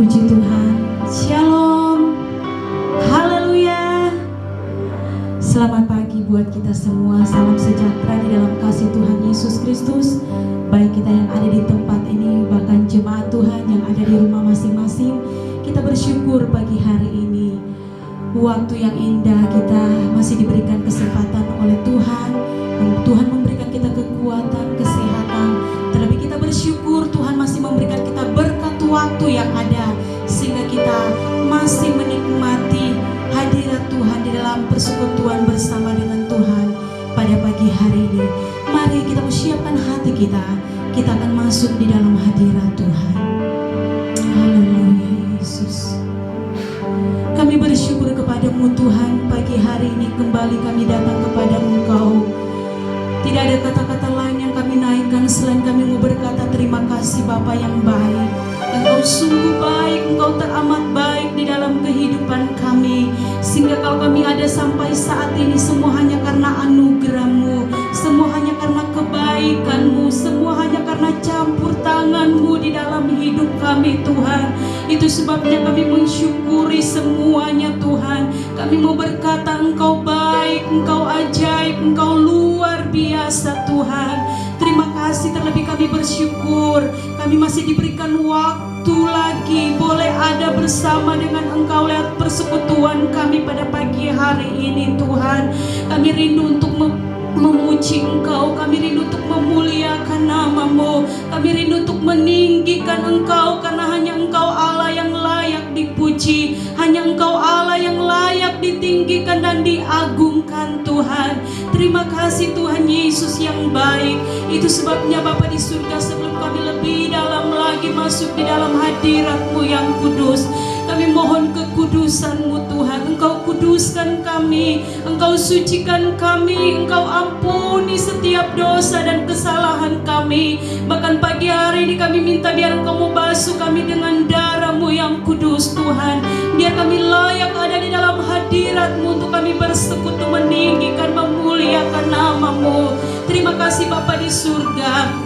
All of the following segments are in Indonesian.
Puji Tuhan. Shalom. Haleluya. Selamat pagi buat kita semua. Salam sejahtera di dalam kasih Tuhan Yesus Kristus. Baik kita yang ada di tempat ini, bahkan jemaat Tuhan yang ada di rumah masing-masing, kita bersyukur pagi hari ini. Waktu yang indah, kita masih diberikan kesempatan oleh Tuhan. Tuhan memberikan kita kekuatan, kesehatan. Terlebih kita bersyukur Tuhan masih memberikan kita berkat waktu yang ada, sehingga kita masih menikmati hadirat Tuhan di dalam persekutuan bersama dengan Tuhan pada pagi hari ini. Mari kita persiapkan hati kita. Kita akan masuk di dalam hadirat Tuhan. Haleluya Yesus. Kami bersyukur kepada-Mu Tuhan. Pagi hari ini kembali kami datang kepada Engkau. Tidak ada kata-kata lain yang kami naikkan selain kami mau berkata terima kasih Bapa yang baik. Engkau sungguh baik, Engkau teramat baik di dalam kehidupan kami. Sehingga kalau kami ada sampai saat ini, semua hanya karena anugerah-Mu, semua hanya karena kebaikan-Mu, semua hanya karena campur tangan-Mu di dalam hidup kami Tuhan. Itu sebabnya kami mensyukuri semuanya Tuhan. Kami mau berkata Engkau baik, Engkau ajaib, Engkau luar biasa Tuhan. Terima kasih, terlebih kami bersyukur kami masih diberikan waktu lagi boleh ada bersama dengan Engkau lewat persekutuan kami pada pagi hari ini Tuhan. Kami rindu untuk memuji Engkau, kami rindu untuk memuliakan nama-Mu, kami rindu untuk meninggikan Engkau, karena hanya Engkau Allah yang layak dipuji, hanya Engkau Allah yang layak ditinggikan dan diagungkan Tuhan. Terima kasih Tuhan Yesus yang baik. Itu sebabnya Bapa di surga, sebelum kami lebih dalam lagi masuk di dalam hadirat-Mu yang kudus, kami mohon kekudusan-Mu Tuhan. Engkau kuduskan kami, Engkau sucikan kami, Engkau ampuni setiap dosa dan kesalahan kami. Bahkan pagi hari ini kami minta biar Engkau membasuh kami dengan darah-Mu yang kudus Tuhan. Biar kami layak ada di dalam hadirat-Mu untuk kami bersekutu meninggikan, memuliakan nama-Mu. Terima kasih Bapa di surga.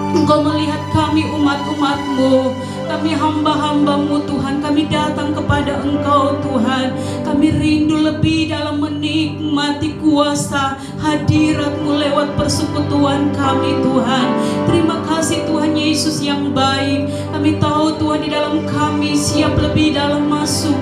Engkau melihat kami umat-umat-Mu, kami hamba-hamba-Mu Tuhan. Kami datang kepada Engkau Tuhan. Kami rindu lebih dalam menikmati kuasa hadirat-Mu lewat persekutuan kami Tuhan. Terima kasih Tuhan Yesus yang baik. Kami tahu Tuhan di dalam kami siap lebih dalam masuk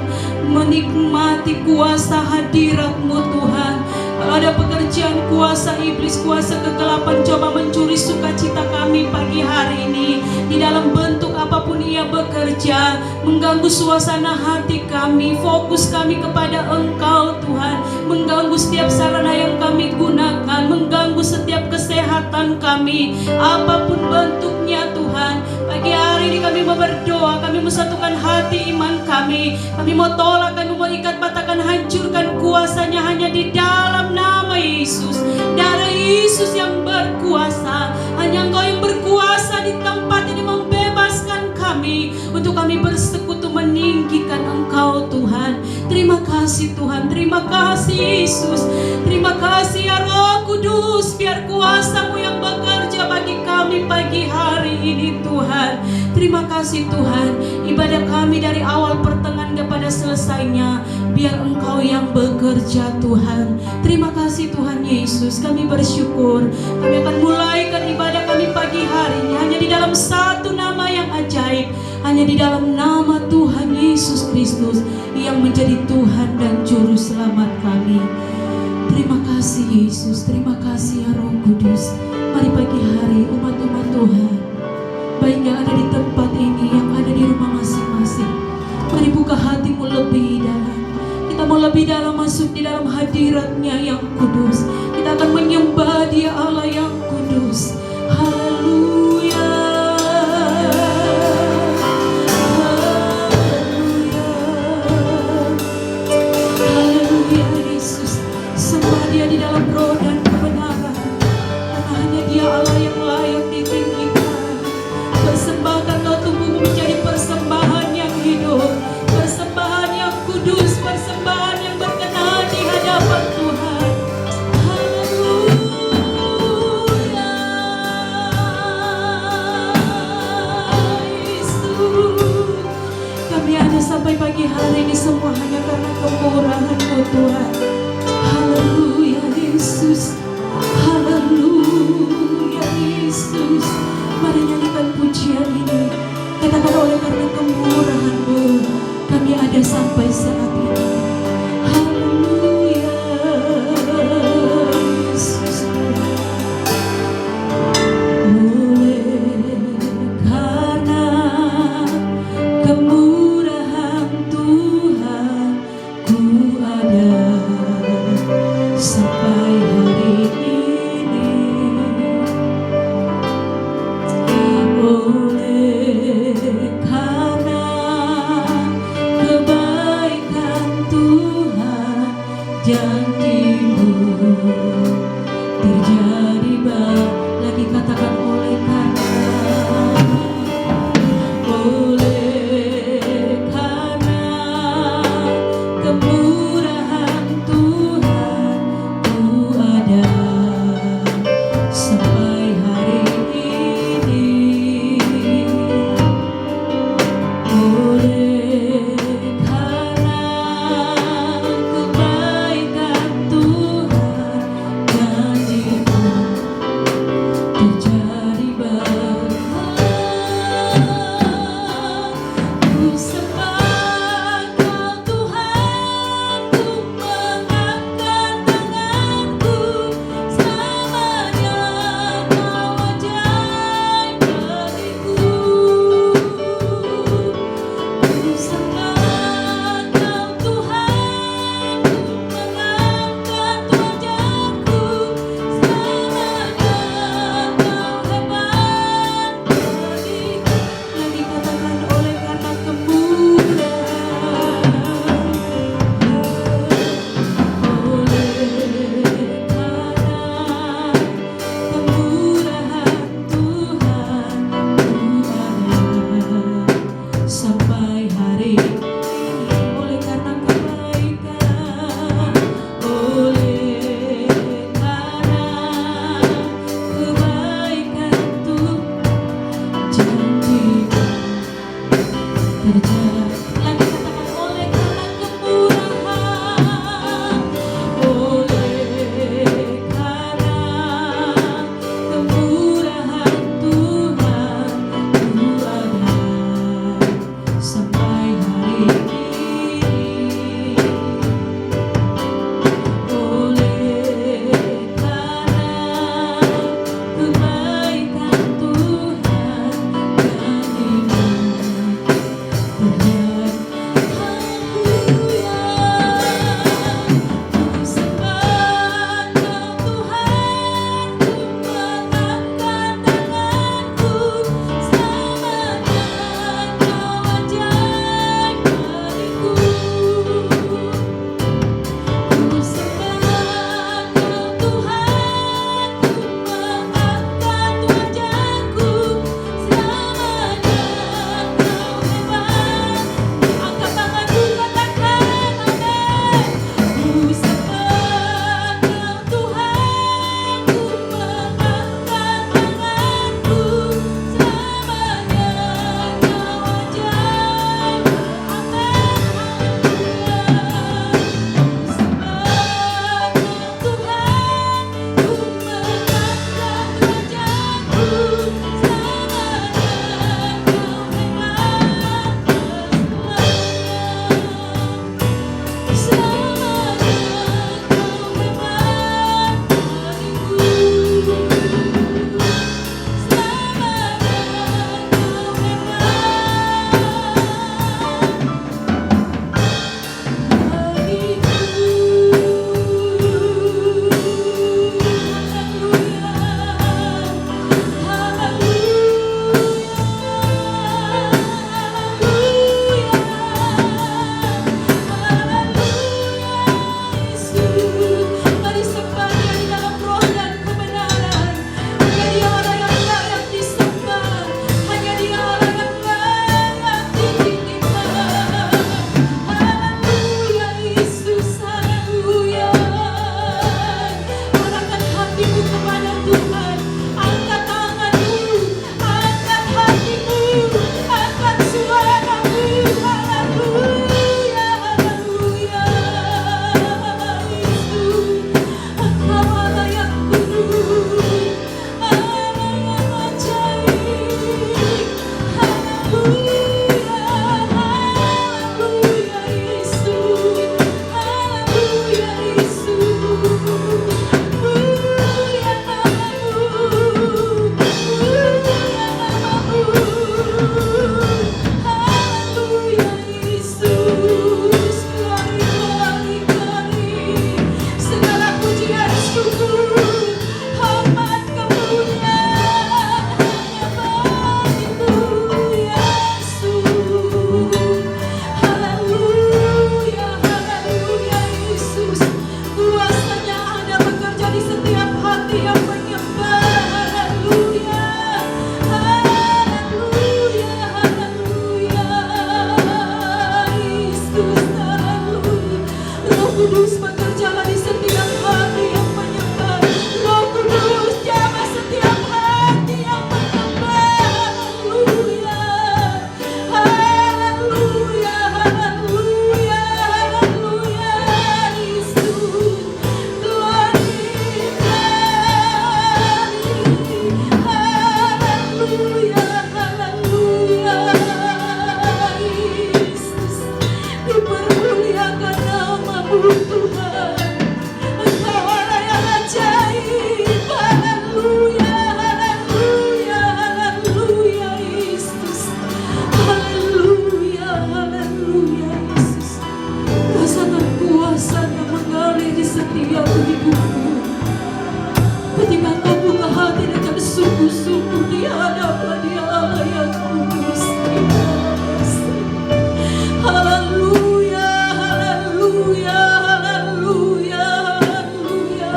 menikmati kuasa hadirat-Mu Tuhan. Kalau ada pekerjaan kuasa iblis, kuasa kegelapan coba mencuri sukacita kami pagi hari ini, di dalam bentuk apapun ia bekerja, mengganggu suasana hati kami, fokus kami kepada Engkau Tuhan, mengganggu setiap sarana yang kami gunakan, mengganggu setiap kesehatan kami, apapun bentuknya Tuhan. Pagi hari ini kami mau berdoa, kami mau satukan hati iman kami mau tolak, kami mau ikat, patahkan, hancurkan kuasanya hanya di dalam nama Yesus. Darah Yesus yang berkuasa, hanya Engkau yang berkuasa di tempat ini membebaskan kami untuk kami bersekutu meninggikan Engkau Tuhan. Terima kasih Tuhan, terima kasih Yesus, terima kasih ya Roh Kudus. Biar kuasa-Mu yang bekerja bagi kami pagi hari ini Tuhan. Terima kasih Tuhan, ibadah kami dari awal pertengahan kepada selesainya biar Engkau yang bekerja Tuhan. Terima kasih Tuhan Yesus, kami bersyukur. Kami akan mulaikan ibadah kami pagi hari ini hanya di dalam satu nama yang ajaib, hanya di dalam nama Tuhan Yesus Kristus yang menjadi Tuhan dan Juru Selamat kami. Terima kasih Yesus, terima kasih ya Roh Kudus. Mari pagi hari umat-umat Tuhan, baik yang ada di tempat ini, yang ada di rumah masing-masing, mari buka hatimu lebih dalam. Kita mau lebih dalam masuk di dalam hadirat-Nya yang kudus. Kita akan menyembah Dia Allah yang kudus. Haleluya. Haleluya Yesus. Sembah Dia di dalam roh dan kebenaran, karena hanya Dia Allah yang layak ditinggikan. Persembahkan kau tubuhmu menjadi persembahan yang hidup, persembahan yang kudus, persembahan yang berkenan di hadapan Tuhan. Haleluya. sampai pagi hari ini semua hanya karena kemurahan-Mu Tuhan. Haleluya Yesus, haleluya Yesus. Mari nyanyikan pujian ini. Katakan oleh karena kemurahan-Mu kami ada sampai saat ini. Haleluya Yesus. Oleh karena kemurahan Tuhan ku ada sampai hari ini. Oleh karena kebaikan Tuhan, janji-Mu terjadi baik. Lagi katakan oleh karena kemurahan Tuhan ku ada sampai hari ini. Oleh karena kebaikan Tuhan, janji-Mu terjadi baik. Ku sembah Kau Tuhan, ku mengangkat tanganku, selamanya Kau ajaib bagiku. Ku sembah Kau Tuhan, ku mengangkat wajahku, selamanya Kau hebat bagiku. Lagi katakan oleh karena kemurahan, oleh karena kemurahan Tuhan ku ada sampai hari ini. Oleh karena kebaikan, oleh karena kebaikan Tuhan, janji-Mu terjadi. Lagi katakan oleh karena kemurahan, oleh karena kemurahan Tuhan ku ada sampai hari ini. Oleh karena kebaikan Tuhan, janji-Mu terjadi. Tuhan. Engkau Allah yang ajaib. Haleluya, haleluya, haleluya Yesus. Haleluya, haleluya Yesus. Kau sangat kuasa yang mengalir di setiap hidupku. Ketika kau buka hati dengan sungguh-sungguh di hadapan Dia Allah yang kudus. Haleluya, haleluya, haleluya, haleluya.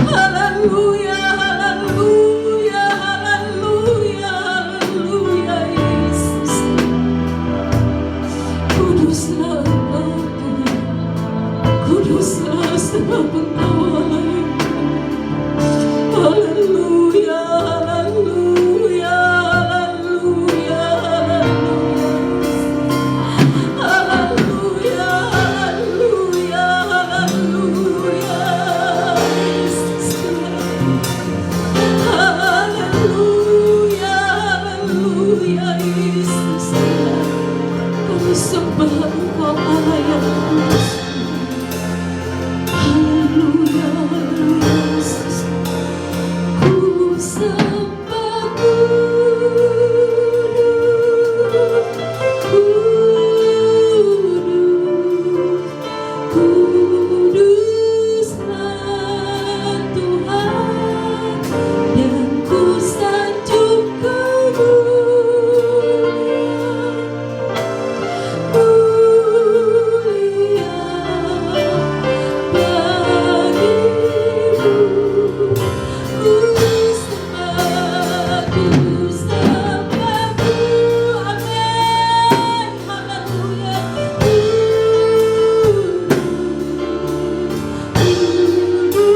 Haleluya, haleluya, haleluya, haleluya Yesus. Kuduslah Engkau Tuhan. Kuduslah sebab Engkau Allah yang haleluya, haleluya, haleluya, haleluya, haleluya, haleluya, Yesus Tuhan. Haleluya, haleluya, Yesus Tuhan. Kami sembah Engkau Allah yang kudus. Haleluya, haleluya, Yesus. Ku sembah kuduslah Tuhan, dan ku sanjung mulia bagimu. Ku sembah, ku sembah, amin, haleluya.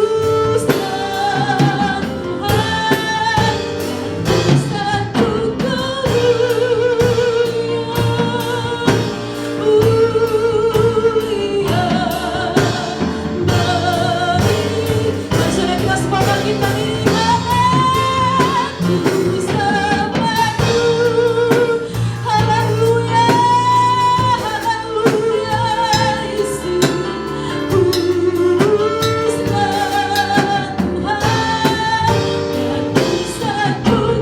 Kuduslah Tuhan, ku sanjung mulia bagi. Mari saudara kita semua bangkitkan ini, amin. Ku sembah, haleluya, haleluya Yesus. Kuduslah Tuhan, dan ku sanjung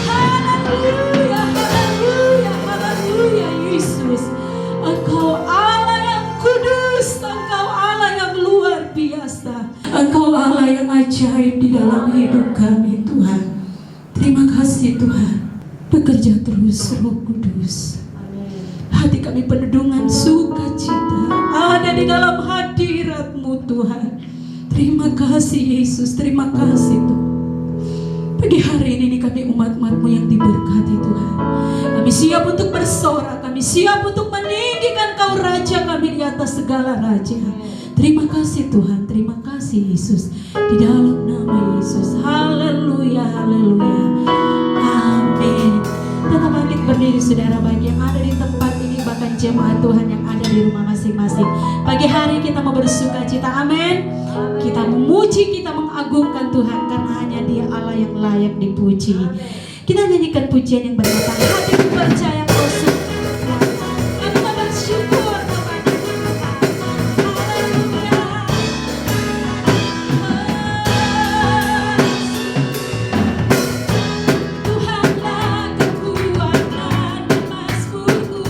haleluya, haleluya, haleluya Yesus. Engkau Allah yang kudus, Engkau Allah yang luar biasa, Engkau Allah yang ajaib di dalam hidup kami Tuhan. Terima kasih Tuhan. Bekerja terus Roh Kudus. Hati kami penuh dengan sukacita ada di dalam hadirat-Mu Tuhan. Terima kasih Yesus, terima kasih Tuhan. Pagi hari ini kami umat-umat-Mu yang diberkati Tuhan. Kami siap untuk bersorak, kami siap untuk meninggikan Kau Raja kami di atas segala raja. Terima kasih Tuhan, terima kasih Yesus. Di dalam nama Yesus, haleluya, haleluya, amin. Tetap bangkit berdiri saudara, bagi yang ada di tempat ini, bahkan jemaat Tuhan yang ada di rumah masing-masing. Pagi hari kita mau bersuka cita, amin. Kita memuji, kita mengagungkan Tuhan, karena hanya Dia Allah yang layak dipuji. Kita nyanyikan pujian yang berkata, hatiku percaya Kau suka. Aku mau bersyukur kepada Tuhan. Haleluya. Tuhanlah kekuatan dan mazmurku.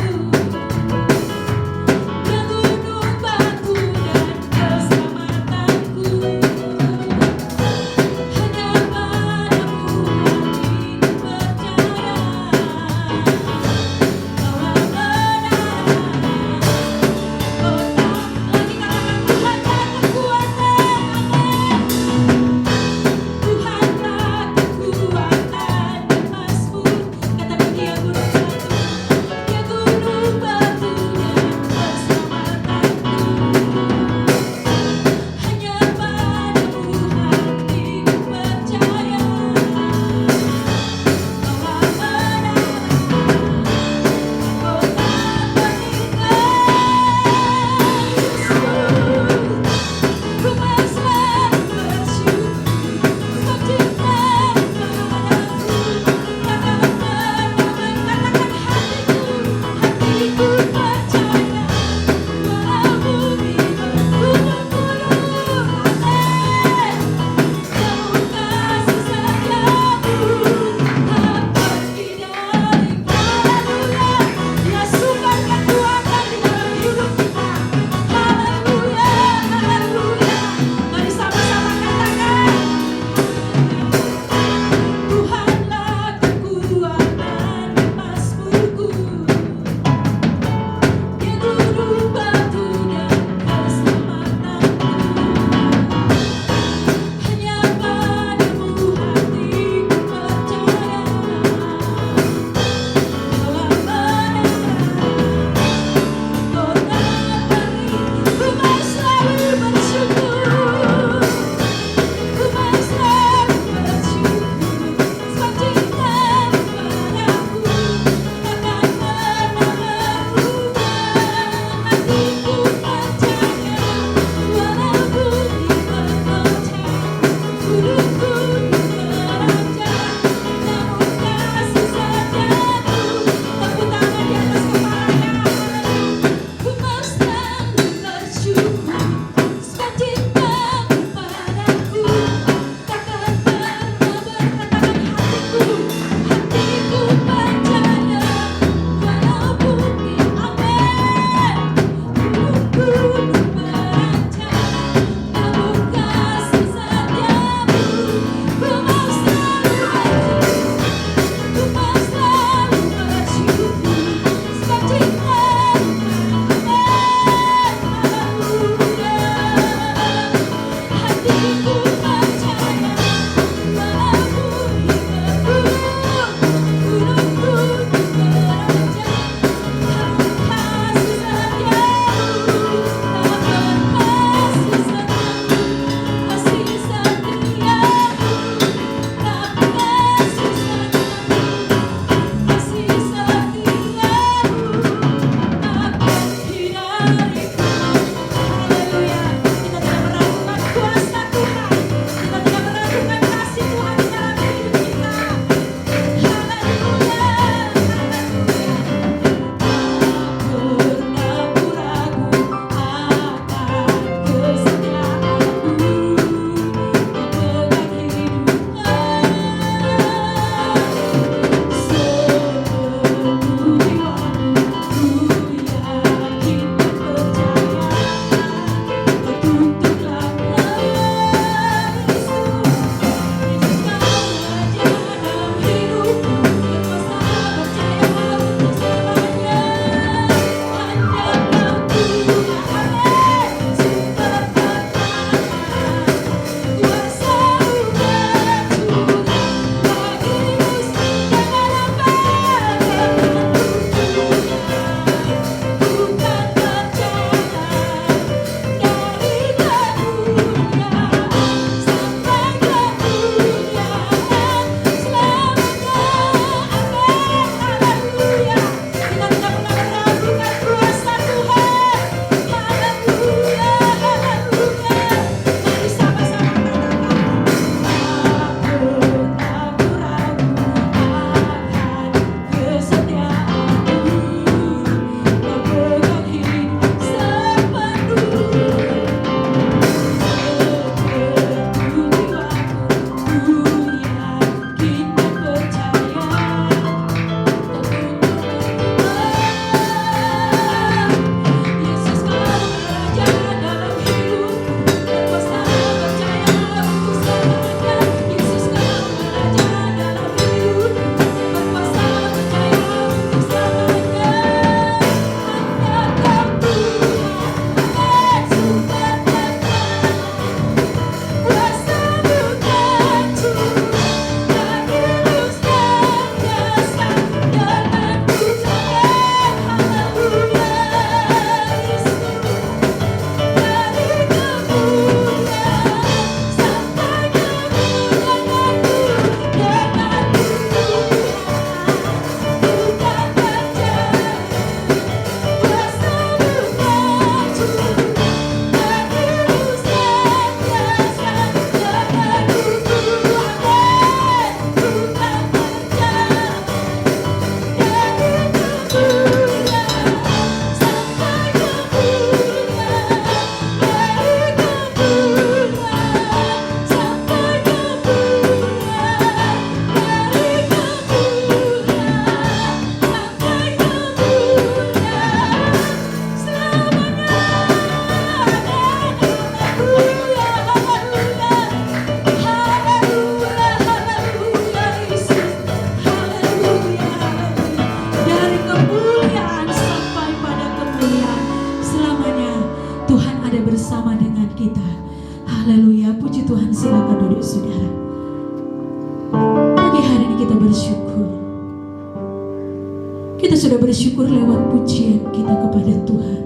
Kita sudah bersyukur lewat pujian kita kepada Tuhan.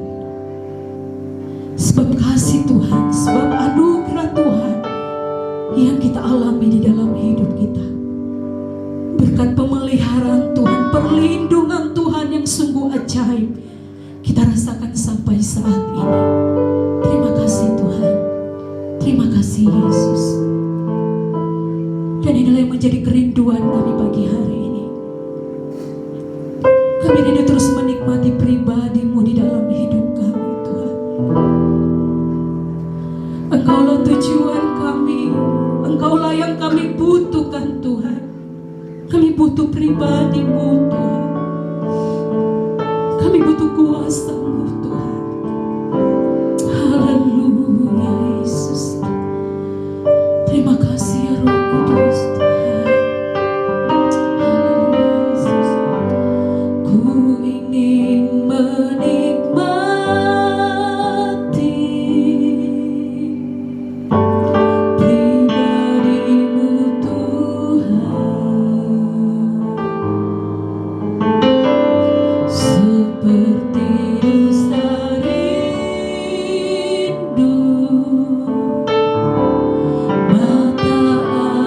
Sebab kasih Tuhan, sebab anugerah Tuhan yang kita alami di dalam hidup kita. Berkat pemeliharaan Tuhan, perlindungan Tuhan yang sungguh ajaib kita rasakan sampai saat ini. Terima kasih Tuhan. Terima kasih Yesus. Dan inilah yang menjadi kerinduan kami pagi hari ini. Kami rindu terus menikmati pribadi-Mu di dalam hidup kami Tuhan. Engkaulah tujuan kami, Engkaulah yang kami butuhkan Tuhan. Kami butuh pribadi-Mu Tuhan. Kami butuh kuasa-Mu Tuhan. Haleluya Yesus. Terima kasih ya Roh Kudus Tuhan. Haleluya Yesus. Ku ingin menikmati pribadi-Mu Tuhan, seperti dusta rindu mata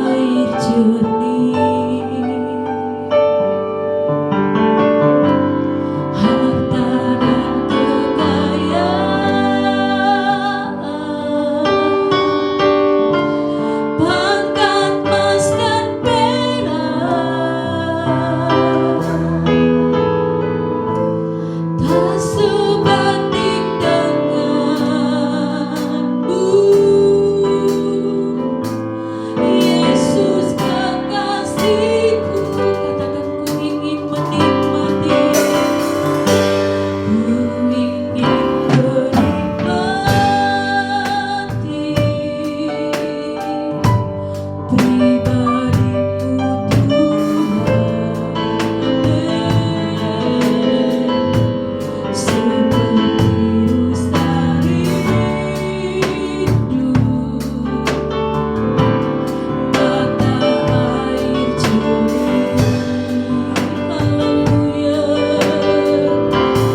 air jernih, harta dan kekayaan, pangkat emas dan perak, tak sebanding denganmu, Yesus kekasihku. Katakan ku ingin menikmati, ku ingin menikmati pribadi-Mu Tuhan, seperti dusta rindu mata air jernih. Haleluya. Harta dan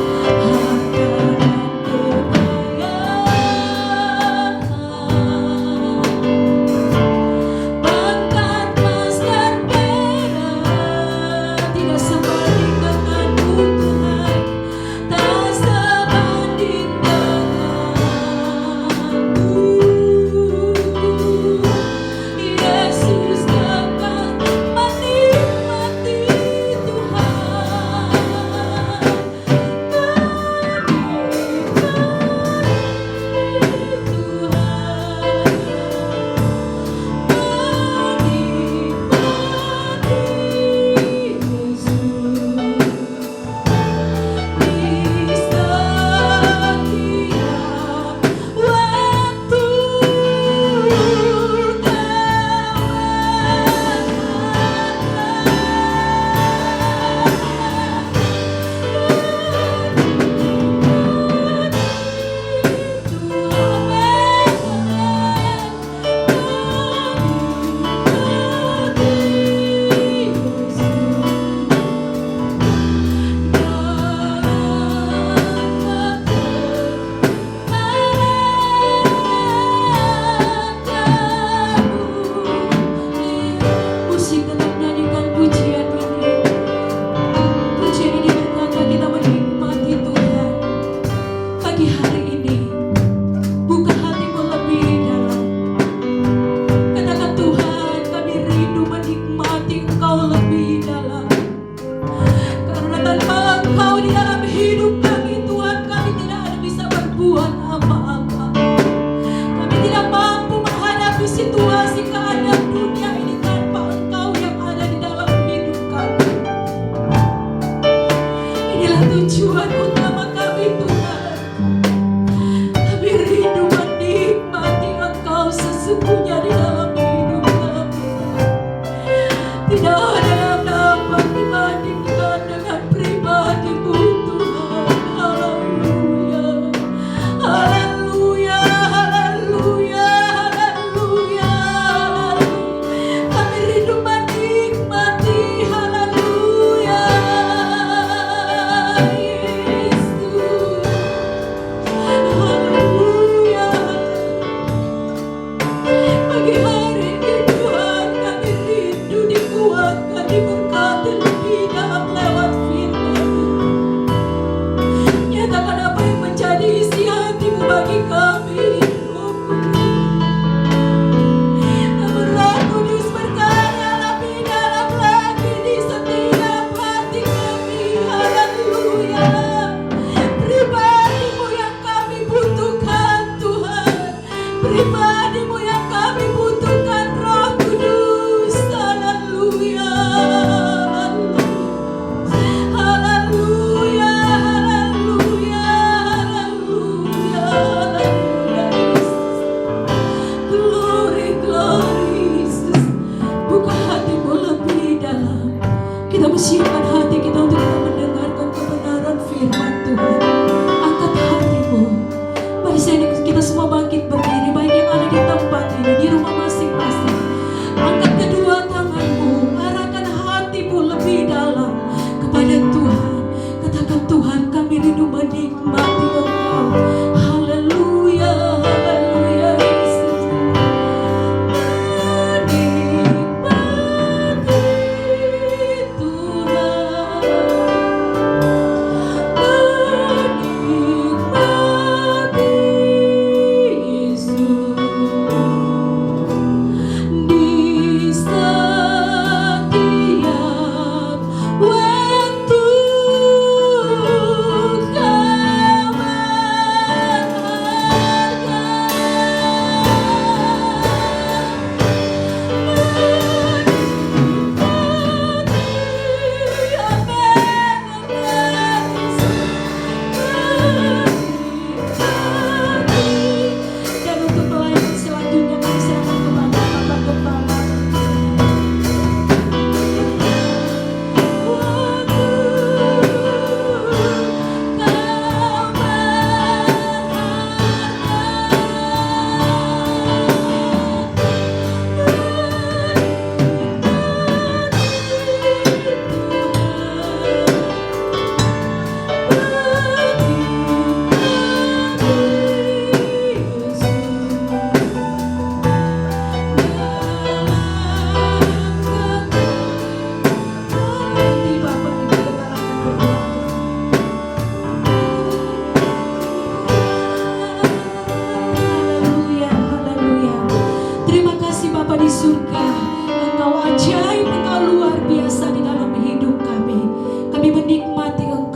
kekayaan, pangkat emas dan perak, tidak sebanding denganmu Tuhan, tak sebanding denganmu, Yesus kekasih. Menikmati Tuhan, musik tetap nyanyikan pujian ini. Pujian ini berkata kita menikmati Tuhan. Pagi hari ini buka hatimu lebih dalam. Katakan Tuhan, kami rindu menikmati Engkau lebih dalam. Karena tanpa Engkau di dalam hidup kami Tuhan, kami tidak ada bisa berbuat apa-apa. Kami tidak mampu menghadapi situasi keadaan dunia ini tanpa Engkau yang ada di dalam hidup kami. Inilah tujuan utama kami Tuhan. Kami rindu menikmati Engkau sesungguhnya di dalam hidup kami. Tidak ada yang dapat dibandingkan dengan pribadi-Mu Tuhan. Haleluya. Haleluya. Haleluya. Haleluya. Kami rindu menikmati. Haleluya.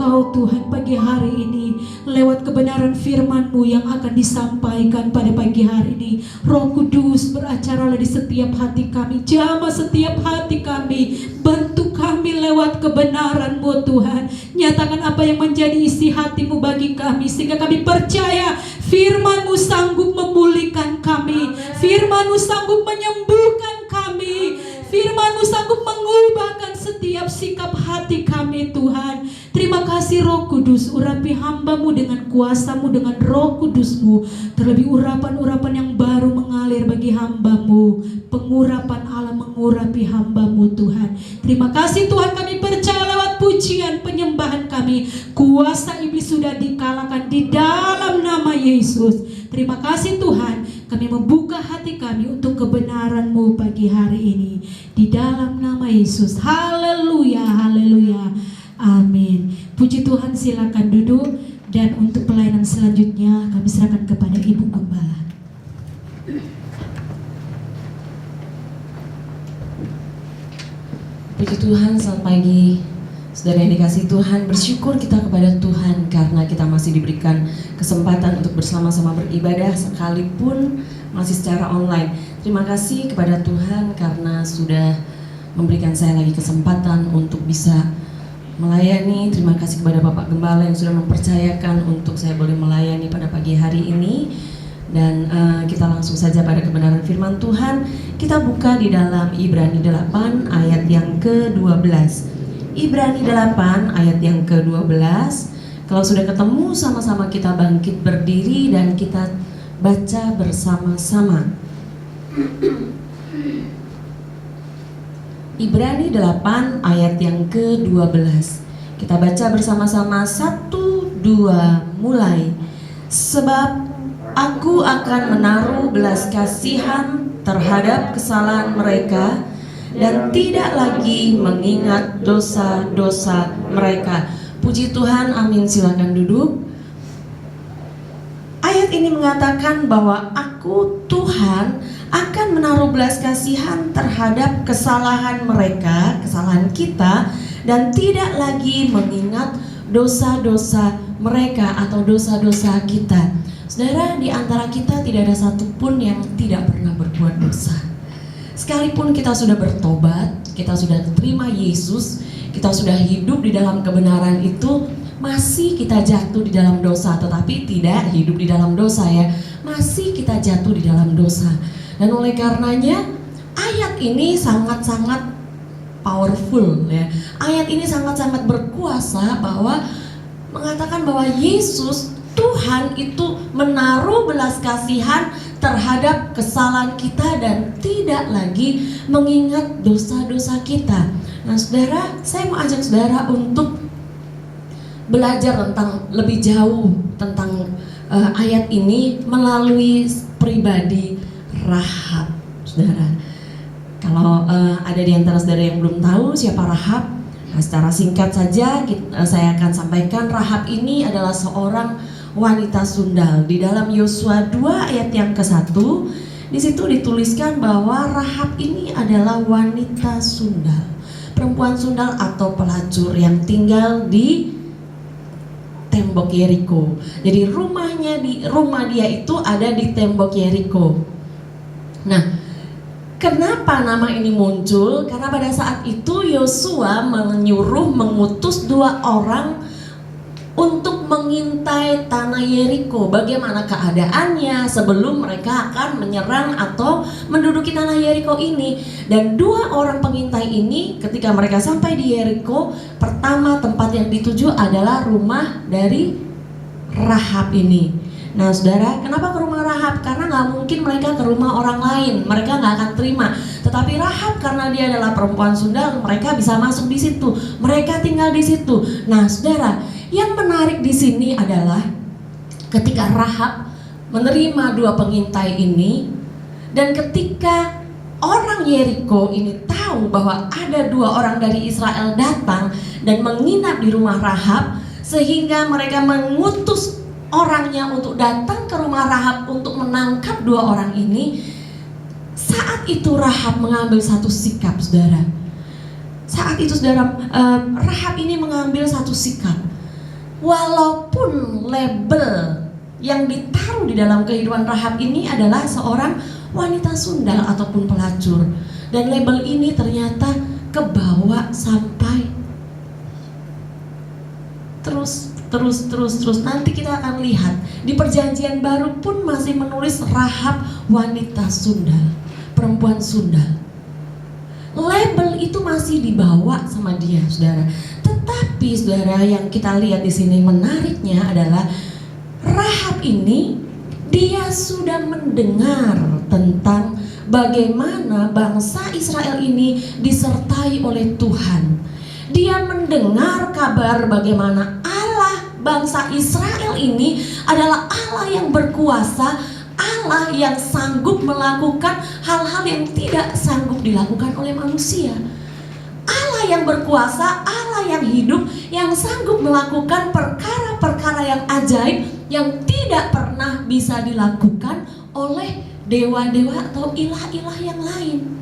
Engkau Tuhan pagi hari ini, lewat kebenaran firman-Mu yang akan disampaikan pada pagi hari ini. Roh Kudus, beracaralah di setiap hati kami, jamah setiap hati kami, bantu kami lewat kebenaran-Mu Tuhan. Nyatakan apa yang menjadi isi hati-Mu bagi kami, sehingga kami percaya firman-Mu sanggup memulihkan kami, firman-Mu sanggup menyembuhkan kami, firman-Mu sanggup mengubahkan setiap sikap hati kami Tuhan. Terima kasih Roh Kudus, urapi hamba-Mu dengan kuasa-Mu, dengan Roh Kudus-Mu. Terlebih urapan-urapan yang baru mengalir bagi hamba-Mu, pengurapan Allah mengurapi hamba-Mu Tuhan. Terima kasih Tuhan, kami percaya lewat pujian penyembahan kami, kuasa iblis sudah dikalahkan di dalam nama Yesus. Terima kasih Tuhan, kami membuka hati kami untuk kebenaran-Mu pagi hari ini, di dalam nama Yesus. Haleluya, haleluya, amin. Puji Tuhan, silakan duduk. Dan untuk pelayanan selanjutnya kami serahkan kepada Ibu Gembala. Puji Tuhan, selamat pagi saudara yang dikasihi Tuhan. Bersyukur kita kepada Tuhan karena kita masih diberikan kesempatan untuk bersama-sama beribadah sekalipun masih secara online. Terima kasih kepada Tuhan karena sudah memberikan saya lagi kesempatan untuk bisa melayani. Terima kasih kepada Bapak Gembala yang sudah mempercayakan untuk saya boleh melayani pada pagi hari ini. Dan kita langsung saja pada kebenaran firman Tuhan. Kita buka di dalam Ibrani 8 ayat yang ke-12. Ibrani 8 ayat yang ke-12. Kalau sudah ketemu, sama-sama kita bangkit berdiri dan kita baca bersama-sama. Ibrani 8 ayat yang ke-12. Kita baca bersama-sama, 1, 2, mulai. Sebab Aku akan menaruh belas kasihan terhadap kesalahan mereka dan tidak lagi mengingat dosa-dosa mereka. Puji Tuhan, amin. Silakan duduk. Ayat ini mengatakan bahwa Aku, Tuhan, akan menaruh belas kasihan terhadap kesalahan mereka, kesalahan kita, dan tidak lagi mengingat dosa-dosa mereka atau dosa-dosa kita. Saudara, di antara kita tidak ada satupun yang tidak pernah berbuat dosa. Sekalipun kita sudah bertobat, kita sudah terima Yesus, kita sudah hidup di dalam kebenaran itu, masih kita jatuh di dalam dosa. Tetapi tidak hidup di dalam dosa ya, masih kita jatuh di dalam dosa. Dan oleh karenanya ayat ini sangat-sangat powerful ya. Ayat ini sangat-sangat berkuasa bahwa mengatakan bahwa Yesus, Tuhan itu menaruh belas kasihan terhadap kesalahan kita dan tidak lagi mengingat dosa-dosa kita. Nah saudara, saya mau ajak saudara untuk belajar tentang lebih jauh tentang ayat ini melalui pribadi Rahab. Saudara, kalau ada di antara saudara yang belum tahu siapa Rahab, nah, secara singkat saja saya akan sampaikan. Rahab ini adalah seorang wanita sundal. Di dalam Yosua 2 ayat yang ke-1, di situ dituliskan bahwa Rahab ini adalah wanita sundal, perempuan sundal atau pelacur yang tinggal di tembok Yeriko. Jadi rumah dia itu ada di tembok Yeriko. Nah, kenapa nama ini muncul? Karena pada saat itu Yosua mengutus 2 orang untuk mengintai tanah Yeriko. Bagaimana keadaannya sebelum mereka akan menyerang atau menduduki tanah Yeriko ini. Dan 2 orang pengintai ini ketika mereka sampai di Yeriko, pertama tempat yang dituju adalah rumah dari Rahab ini. Nah saudara, kenapa ke rumah Rahab? Karena gak mungkin mereka ke rumah orang lain, mereka gak akan terima. Tetapi Rahab karena dia adalah perempuan sundal, mereka bisa masuk di situ, mereka tinggal di situ. Nah saudara, yang menarik di sini adalah ketika Rahab menerima 2 pengintai ini, dan ketika orang Yeriko ini tahu bahwa ada 2 orang dari Israel datang dan menginap di rumah Rahab, sehingga mereka mengutus orangnya untuk datang ke rumah Rahab untuk menangkap 2 orang ini. Saat itu Rahab mengambil satu sikap, saudara. Saat itu saudara, Rahab ini mengambil satu sikap. walaupun label yang ditaruh di dalam kehidupan Rahab ini adalah seorang wanita sundal ataupun pelacur, dan label ini ternyata kebawa sampai terus. Nanti kita akan lihat di Perjanjian Baru pun masih menulis Rahab wanita sundal, perempuan sundal. Label itu masih dibawa sama dia, saudara. Tetapi saudara, yang kita lihat di sini menariknya adalah Rahab ini dia sudah mendengar tentang bagaimana bangsa Israel ini disertai oleh Tuhan. Dia mendengar kabar bagaimana Allah bangsa Israel ini adalah Allah yang berkuasa, Allah yang sanggup melakukan hal-hal yang tidak sanggup dilakukan oleh manusia. Allah yang berkuasa, Allah yang hidup, yang sanggup melakukan perkara-perkara yang ajaib yang tidak pernah bisa dilakukan oleh dewa-dewa atau ilah-ilah yang lain.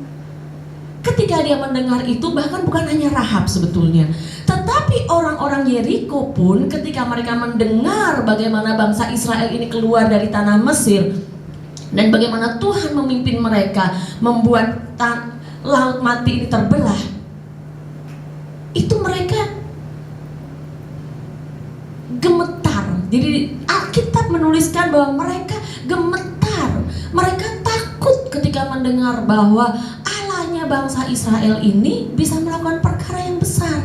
Ketika dia mendengar itu, bahkan bukan hanya Rahab sebetulnya, tetapi orang-orang Yeriko pun ketika mereka mendengar bagaimana bangsa Israel ini keluar dari tanah Mesir dan bagaimana Tuhan memimpin mereka membuat laut mati ini terbelah, itu mereka gemetar. Jadi Alkitab menuliskan bahwa mereka gemetar, mereka takut ketika mendengar bahwa Allahnya bangsa Israel ini bisa melakukan perkara yang besar.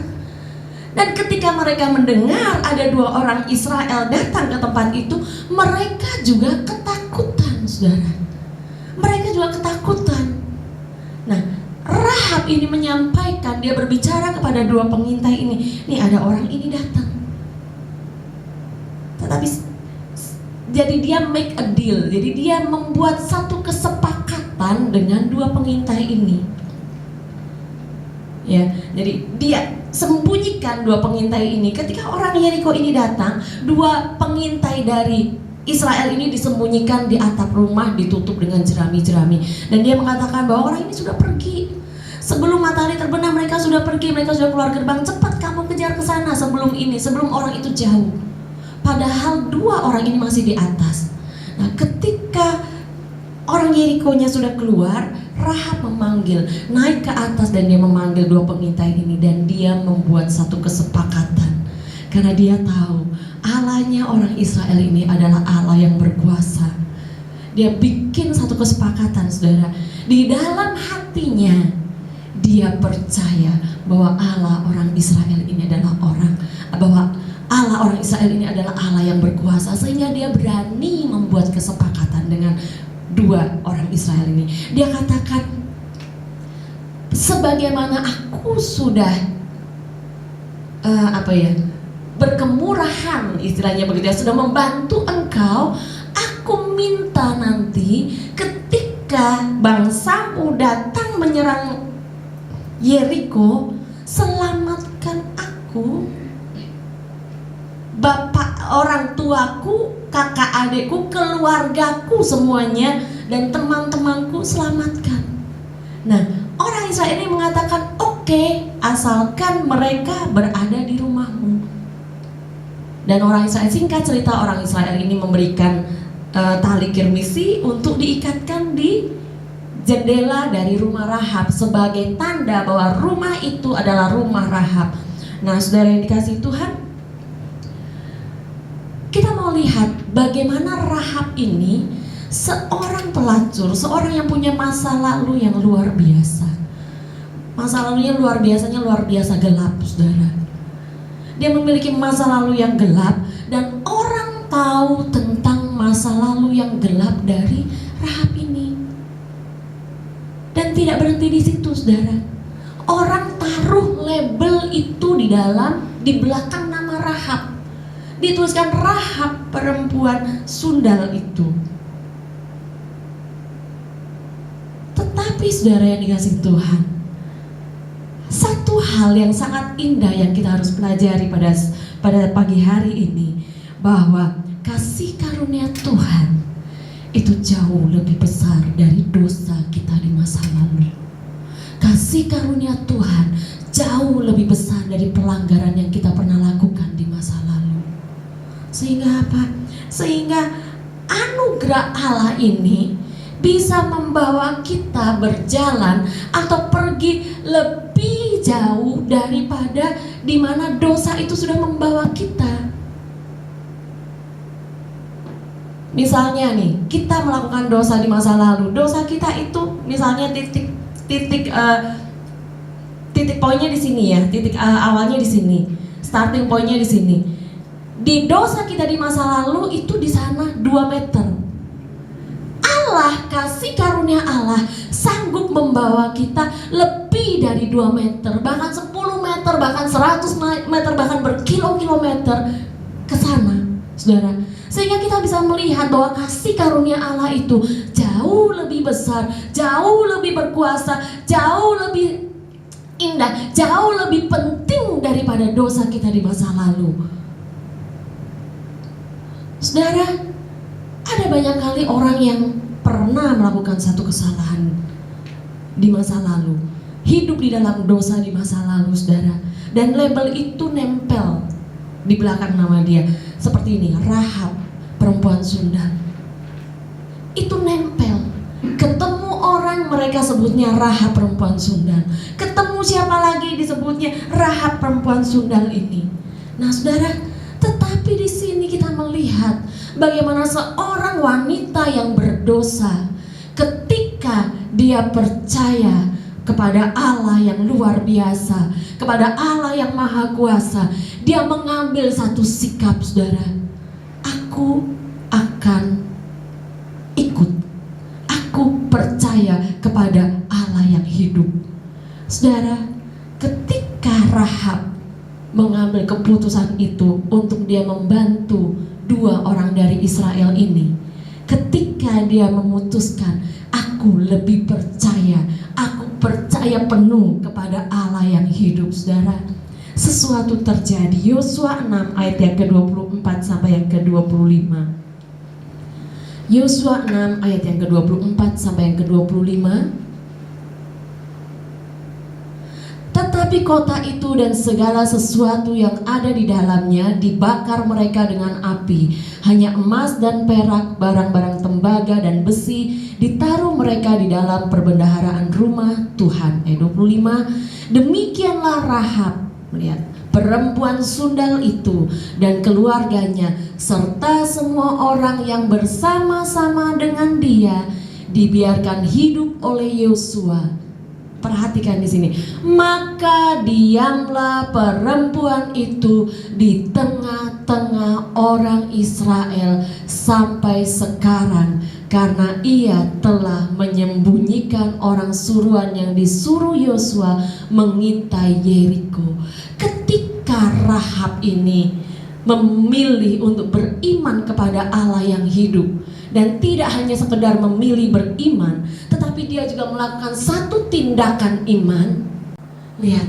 Dan ketika mereka mendengar ada 2 orang Israel datang ke tempat itu, mereka juga ketakutan, saudara. Mereka juga ketakutan. Nah, Rahab ini menyampaikan, dia berbicara kepada 2 pengintai ini, nih ada orang ini datang. Tetapi jadi dia make a deal, jadi dia membuat satu kesepakatan dengan 2 pengintai ini. Ya, jadi dia sembunyikan 2 pengintai ini. Ketika orang Yeriko ini datang, 2 pengintai dari Israel ini disembunyikan di atap rumah, ditutup dengan jerami-jerami. Dan dia mengatakan bahwa orang ini sudah pergi. Sebelum matahari terbenam mereka sudah pergi, mereka sudah keluar gerbang. Cepat kamu kejar ke sana sebelum orang itu jauh. Padahal 2 orang ini masih di atas. Nah, ketika orang Yeriko-nya sudah keluar, Rahab memanggil, naik ke atas, dan dia memanggil 2 pengintai ini, dan dia membuat satu kesepakatan. Karena dia tahu Allahnya orang Israel ini adalah Allah yang berkuasa. Dia bikin satu kesepakatan, saudara. Di dalam hatinya dia percaya bahwa Allah orang Israel ini adalah Allah orang Israel ini adalah Allah yang berkuasa, sehingga dia berani membuat kesepakatan dengan 2 orang Israel ini. Dia katakan, sebagaimana aku sudah berkemurahan, istilahnya begitu ya, sudah membantu engkau, aku minta nanti ketika bangsamu datang menyerang Yeriko, selamatkan aku, bapak, orang tuaku, kakak adikku, keluargaku semuanya, dan teman-temanku selamatkan. Nah, orang Israel ini mengatakan, oke, asalkan mereka berada di rumahmu. Dan orang Israel, singkat cerita, orang Israel ini memberikan tali kirmisi untuk diikatkan di jendela dari rumah Rahab sebagai tanda bahwa rumah itu adalah rumah Rahab. Nah, saudara yang dikasihi Tuhan, kita mau lihat bagaimana Rahab ini seorang pelacur, seorang yang punya masa lalu yang luar biasa. Masa lalunya luar biasa gelap, saudara. Dia memiliki masa lalu yang gelap, dan orang tahu tentang masa lalu yang gelap dari Rahab ini. Dan tidak berhenti di situ, saudara. Orang taruh label itu di belakang nama Rahab. Dituliskan Rahab perempuan sundal itu. Tetapi saudara yang dikasihi Tuhan, satu hal yang sangat indah yang kita harus pelajari pada pagi hari ini, bahwa kasih karunia Tuhan itu jauh lebih besar dari dosa kita di masa lalu. Kasih karunia Tuhan jauh lebih besar dari pelanggaran yang kita pernah lakukan di masa lalu. Sehingga apa? Sehingga anugerah Allah ini bisa membawa kita berjalan atau pergi lebih jauh daripada di mana dosa itu sudah membawa kita. Misalnya nih, kita melakukan dosa di masa lalu. Dosa kita itu misalnya titik poinnya di sini ya, awalnya di sini, starting pointnya di sini. Di dosa kita di masa lalu itu di sana 2 meter. Allah, kasih karunia Allah sanggup membawa kita lebih dari 2 meter, bahkan 10 meter, bahkan 100 meter, bahkan berkilo-kilometer ke sana, saudara. Sehingga kita bisa melihat bahwa kasih karunia Allah itu jauh lebih besar, jauh lebih berkuasa, jauh lebih indah, jauh lebih penting daripada dosa kita di masa lalu. Saudara, ada banyak kali orang yang pernah melakukan satu kesalahan di masa lalu, hidup di dalam dosa di masa lalu, saudara. Dan label itu nempel di belakang nama dia. Seperti ini, Rahab, perempuan Sundal. Itu nempel. Ketemu orang, mereka sebutnya Rahab perempuan Sundal. Ketemu siapa lagi, disebutnya Rahab perempuan Sundal ini. Nah, saudara, tetapi di sini kita melihat bagaimana seorang wanita yang berdosa, ketika dia percaya kepada Allah yang luar biasa, kepada Allah yang maha kuasa, dia mengambil satu sikap, saudara. Aku akan ikut. Aku percaya kepada Allah yang hidup. Saudara, ketika Rahab mengambil keputusan itu untuk dia membantu 2 orang dari Israel ini, ketika dia memutuskan, aku lebih percaya, aku percaya penuh kepada Allah yang hidup, saudara, sesuatu terjadi. Yosua 6 ayat yang ke-24 sampai yang ke-25. Yosua 6 ayat yang ke-24 sampai yang ke-25. Tetapi kota itu dan segala sesuatu yang ada di dalamnya dibakar mereka dengan api. Hanya emas dan perak, barang-barang tembaga dan besi ditaruh mereka di dalam perbendaharaan rumah Tuhan. Ayat 25. Demikianlah Rahab, lihat, perempuan Sundal itu dan keluarganya serta semua orang yang bersama-sama dengan dia dibiarkan hidup oleh Yosua. Perhatikan di sini. Maka diamlah perempuan itu di tengah-tengah orang Israel sampai sekarang, karena ia telah menyembunyikan orang suruhan yang disuruh Yosua mengintai Yeriko. Ketika Rahab ini memilih untuk beriman kepada Allah yang hidup, dan tidak hanya sekedar memilih beriman, tetapi dia juga melakukan satu tindakan iman. Lihat,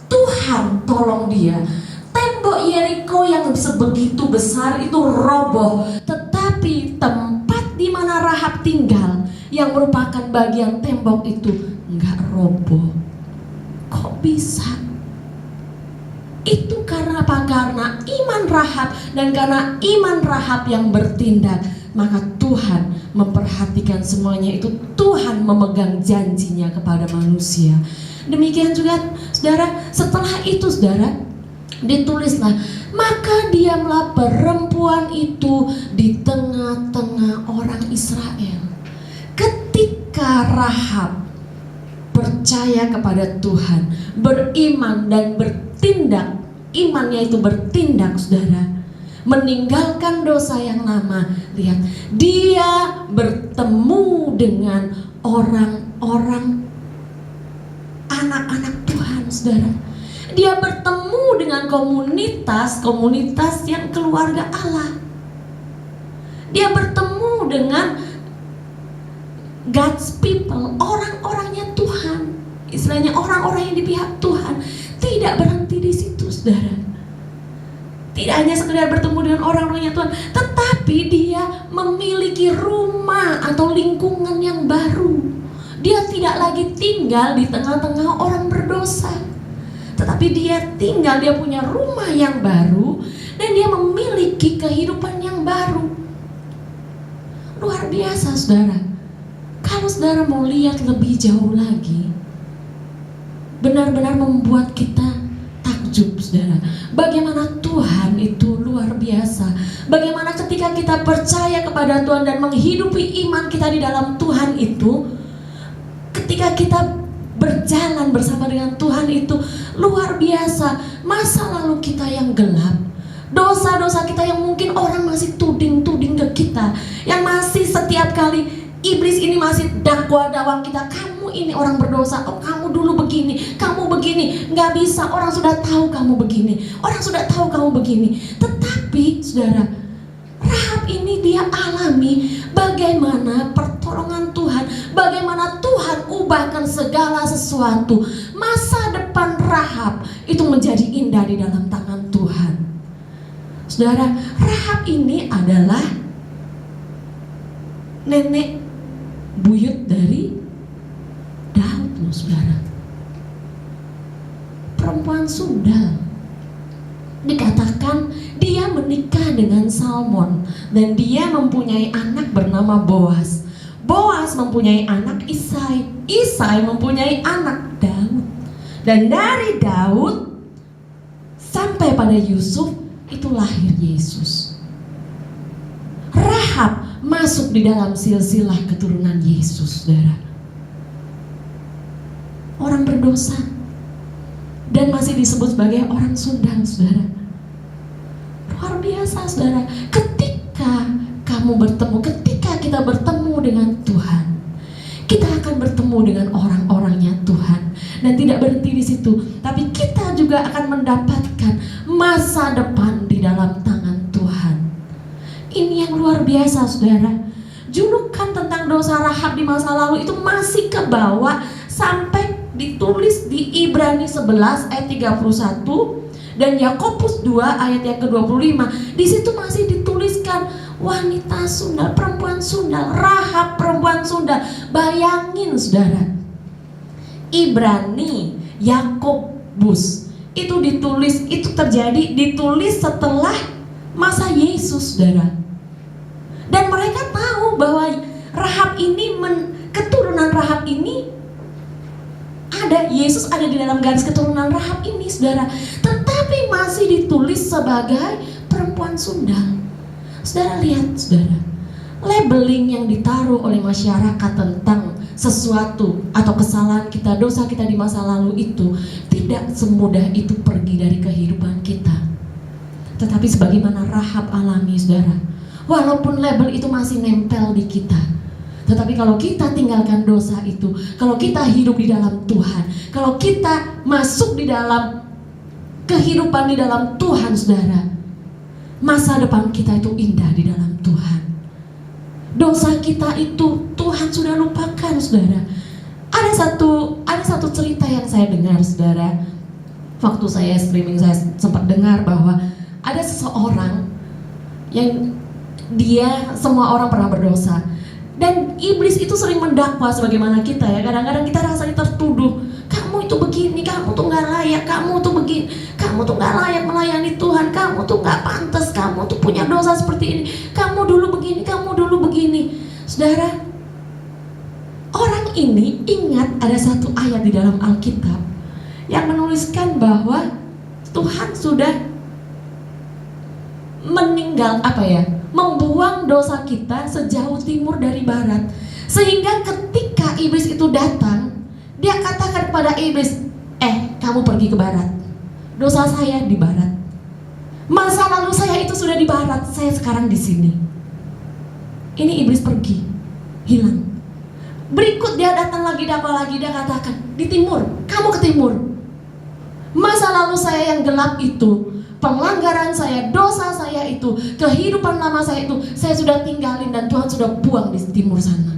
Tuhan tolong dia. Tembok Yeriko yang sebegitu besar itu roboh, tetapi tempat di mana Rahab tinggal yang merupakan bagian tembok itu enggak roboh. Kok bisa? Itu karena apa? Karena iman Rahab, dan karena iman Rahab yang bertindak, maka Tuhan memperhatikan semuanya itu. Tuhan memegang janjinya kepada manusia. Demikian juga, saudara, setelah itu, saudara, ditulislah, maka diamlah perempuan itu di tengah-tengah orang Israel. Ketika Rahab percaya kepada Tuhan, beriman dan bertindak, imannya itu bertindak, saudara, meninggalkan dosa yang lama. Lihat, dia bertemu dengan orang-orang, anak-anak Tuhan, saudara. Dia bertemu dengan komunitas yang keluarga Allah. Dia bertemu dengan God's people, orang-orangnya Tuhan. Istilahnya orang-orang yang di pihak Tuhan. Tidak berhenti di situ, saudara. Tidak hanya sekedar bertemu dengan orang-orangnya Tuhan, tetapi dia memiliki rumah atau lingkungan yang baru. Dia tidak lagi tinggal di tengah-tengah orang berdosa, tetapi dia punya rumah yang baru, dan dia memiliki saudara, kalau saudara mau lihat lebih jauh lagi, benar-benar membuat kita takjub, saudara. Bagaimana Tuhan itu luar biasa. Bagaimana ketika kita percaya kepada Tuhan dan menghidupi iman kita di dalam Tuhan itu, ketika kita berjalan bersama dengan Tuhan itu luar biasa. Masa lalu kita yang gelap, dosa-dosa kita yang mungkin orang masih tuding-tuding ke kita, yang masih setiap kali iblis ini masih dakwa-dawang kita, kamu ini orang berdosa, oh kamu dulu begini, kamu begini, nggak bisa, orang sudah tahu kamu begini, orang sudah tahu kamu begini. Tetapi saudara, Rahab ini dia alami bagaimana pertolongan Tuhan, bagaimana Tuhan ubahkan segala sesuatu. Masa depan Rahab itu menjadi indah di dalam tangan Tuhan. Saudara, Rahab ini adalah nenek buyut dari Daud loh, saudara. Perempuan sundal. Dikatakan dia menikah dengan Salmon dan dia mempunyai anak bernama Boas. Boas mempunyai anak Isai. Isai mempunyai anak Daud. Dan dari Daud sampai pada Yusuf itu lahir Yesus. Rahab masuk di dalam silsilah keturunan Yesus, saudara. Orang berdosa dan masih disebut sebagai orang sundal, saudara. Luar biasa, saudara. Ketika kita bertemu dengan Tuhan, kita akan bertemu dengan orang-orangnya Tuhan. Dan tidak berhenti di situ, tapi kita juga akan mendapatkan masa depan di dalam tangan Tuhan. Ini yang luar biasa, saudara. Julukan tentang dosa Rahab di masa lalu itu masih kebawa sampai ditulis di Ibrani 11 ayat 31 dan Yakobus 2 ayat yang ke-25. Di situ masih dituliskan wanita sundal, perempuan sundal, Rahab perempuan sundal. Bayangin, saudara. Ibrani, Yakobus itu ditulis setelah masa Yesus, saudara. Dan mereka tahu bahwa Rahab ini keturunan Rahab ini ada, Yesus ada di dalam garis keturunan Rahab ini, saudara. Tetapi masih ditulis sebagai perempuan sundal. Saudara lihat, saudara, labeling yang ditaruh oleh masyarakat tentang sesuatu atau kesalahan kita, dosa kita di masa lalu itu tidak semudah itu pergi dari kehidupan kita. Tetapi sebagaimana Rahab alami, saudara, walaupun label itu masih nempel di kita, tetapi kalau kita tinggalkan dosa itu, kalau kita hidup di dalam Tuhan, kalau kita masuk di dalam kehidupan di dalam Tuhan, saudara, masa depan kita itu indah di dalam Tuhan. Dosa kita itu Tuhan sudah lupakan, saudara. Ada satu cerita yang saya dengar, saudara. Waktu saya streaming, saya sempat dengar bahwa ada seseorang yang dia, semua orang pernah berdosa. Dan iblis itu sering mendakwa sebagaimana kita ya. Kadang-kadang kita rasanya tertuduh, kamu itu begini, kamu tuh gak layak, kamu tuh begini, kamu tuh gak layak melayani Tuhan, kamu tuh gak pantas, kamu tuh punya dosa seperti ini, kamu dulu begini, kamu dulu begini. Saudara, orang ini ingat ada satu ayat di dalam Alkitab yang menuliskan bahwa Tuhan sudah membuang dosa kita sejauh timur dari barat. Sehingga ketika iblis itu datang, dia katakan kepada iblis, kamu pergi ke barat, dosa saya di barat, masa lalu saya itu sudah di barat, saya sekarang di sini. Ini iblis pergi, hilang. Berikut dia datang lagi, dia katakan, di timur, kamu ke timur. Masa lalu saya yang gelap itu, pelanggaran saya, dosa saya itu, kehidupan lama saya itu, saya sudah tinggalin dan Tuhan sudah buang di timur sana.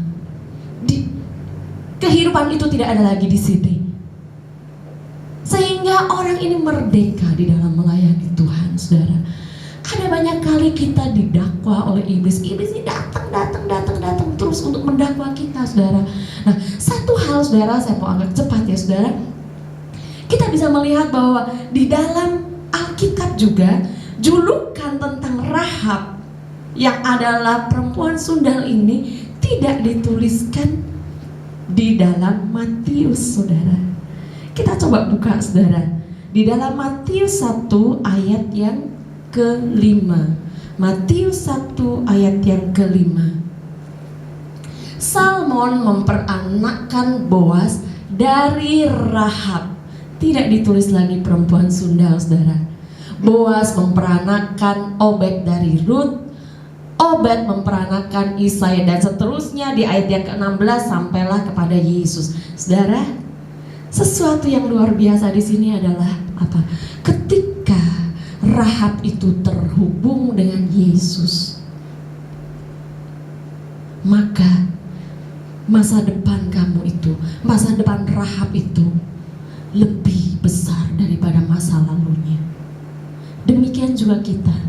Kehidupan itu tidak ada lagi di sini. Sehingga orang ini merdeka di dalam melayani Tuhan, saudara. Ada banyak kali kita didakwa oleh iblis. Iblis ini datang terus untuk mendakwa kita, saudara. Nah, satu hal, saudara, saya mau agak cepat ya, saudara. Kita bisa melihat bahwa di dalam Alkitab juga julukan tentang Rahab yang adalah perempuan sundal ini tidak dituliskan di dalam Matius, saudara. Kita coba buka, saudara, di dalam Matius 1 ayat yang ke-5. Matius 1 ayat yang ke-5. Salmon memperanakkan Boas dari Rahab. Tidak ditulis lagi perempuan Sunda, saudara. Boas memperanakkan Obed dari Rut. Obed memperanakkan Isai, dan seterusnya di ayat yang ke-16 sampailah kepada Yesus. Saudara, sesuatu yang luar biasa di sini adalah apa? Ketika Rahab itu terhubung dengan Yesus, maka masa depan kamu itu, masa depan Rahab itu lebih besar daripada masa lalunya. Demikian juga kita.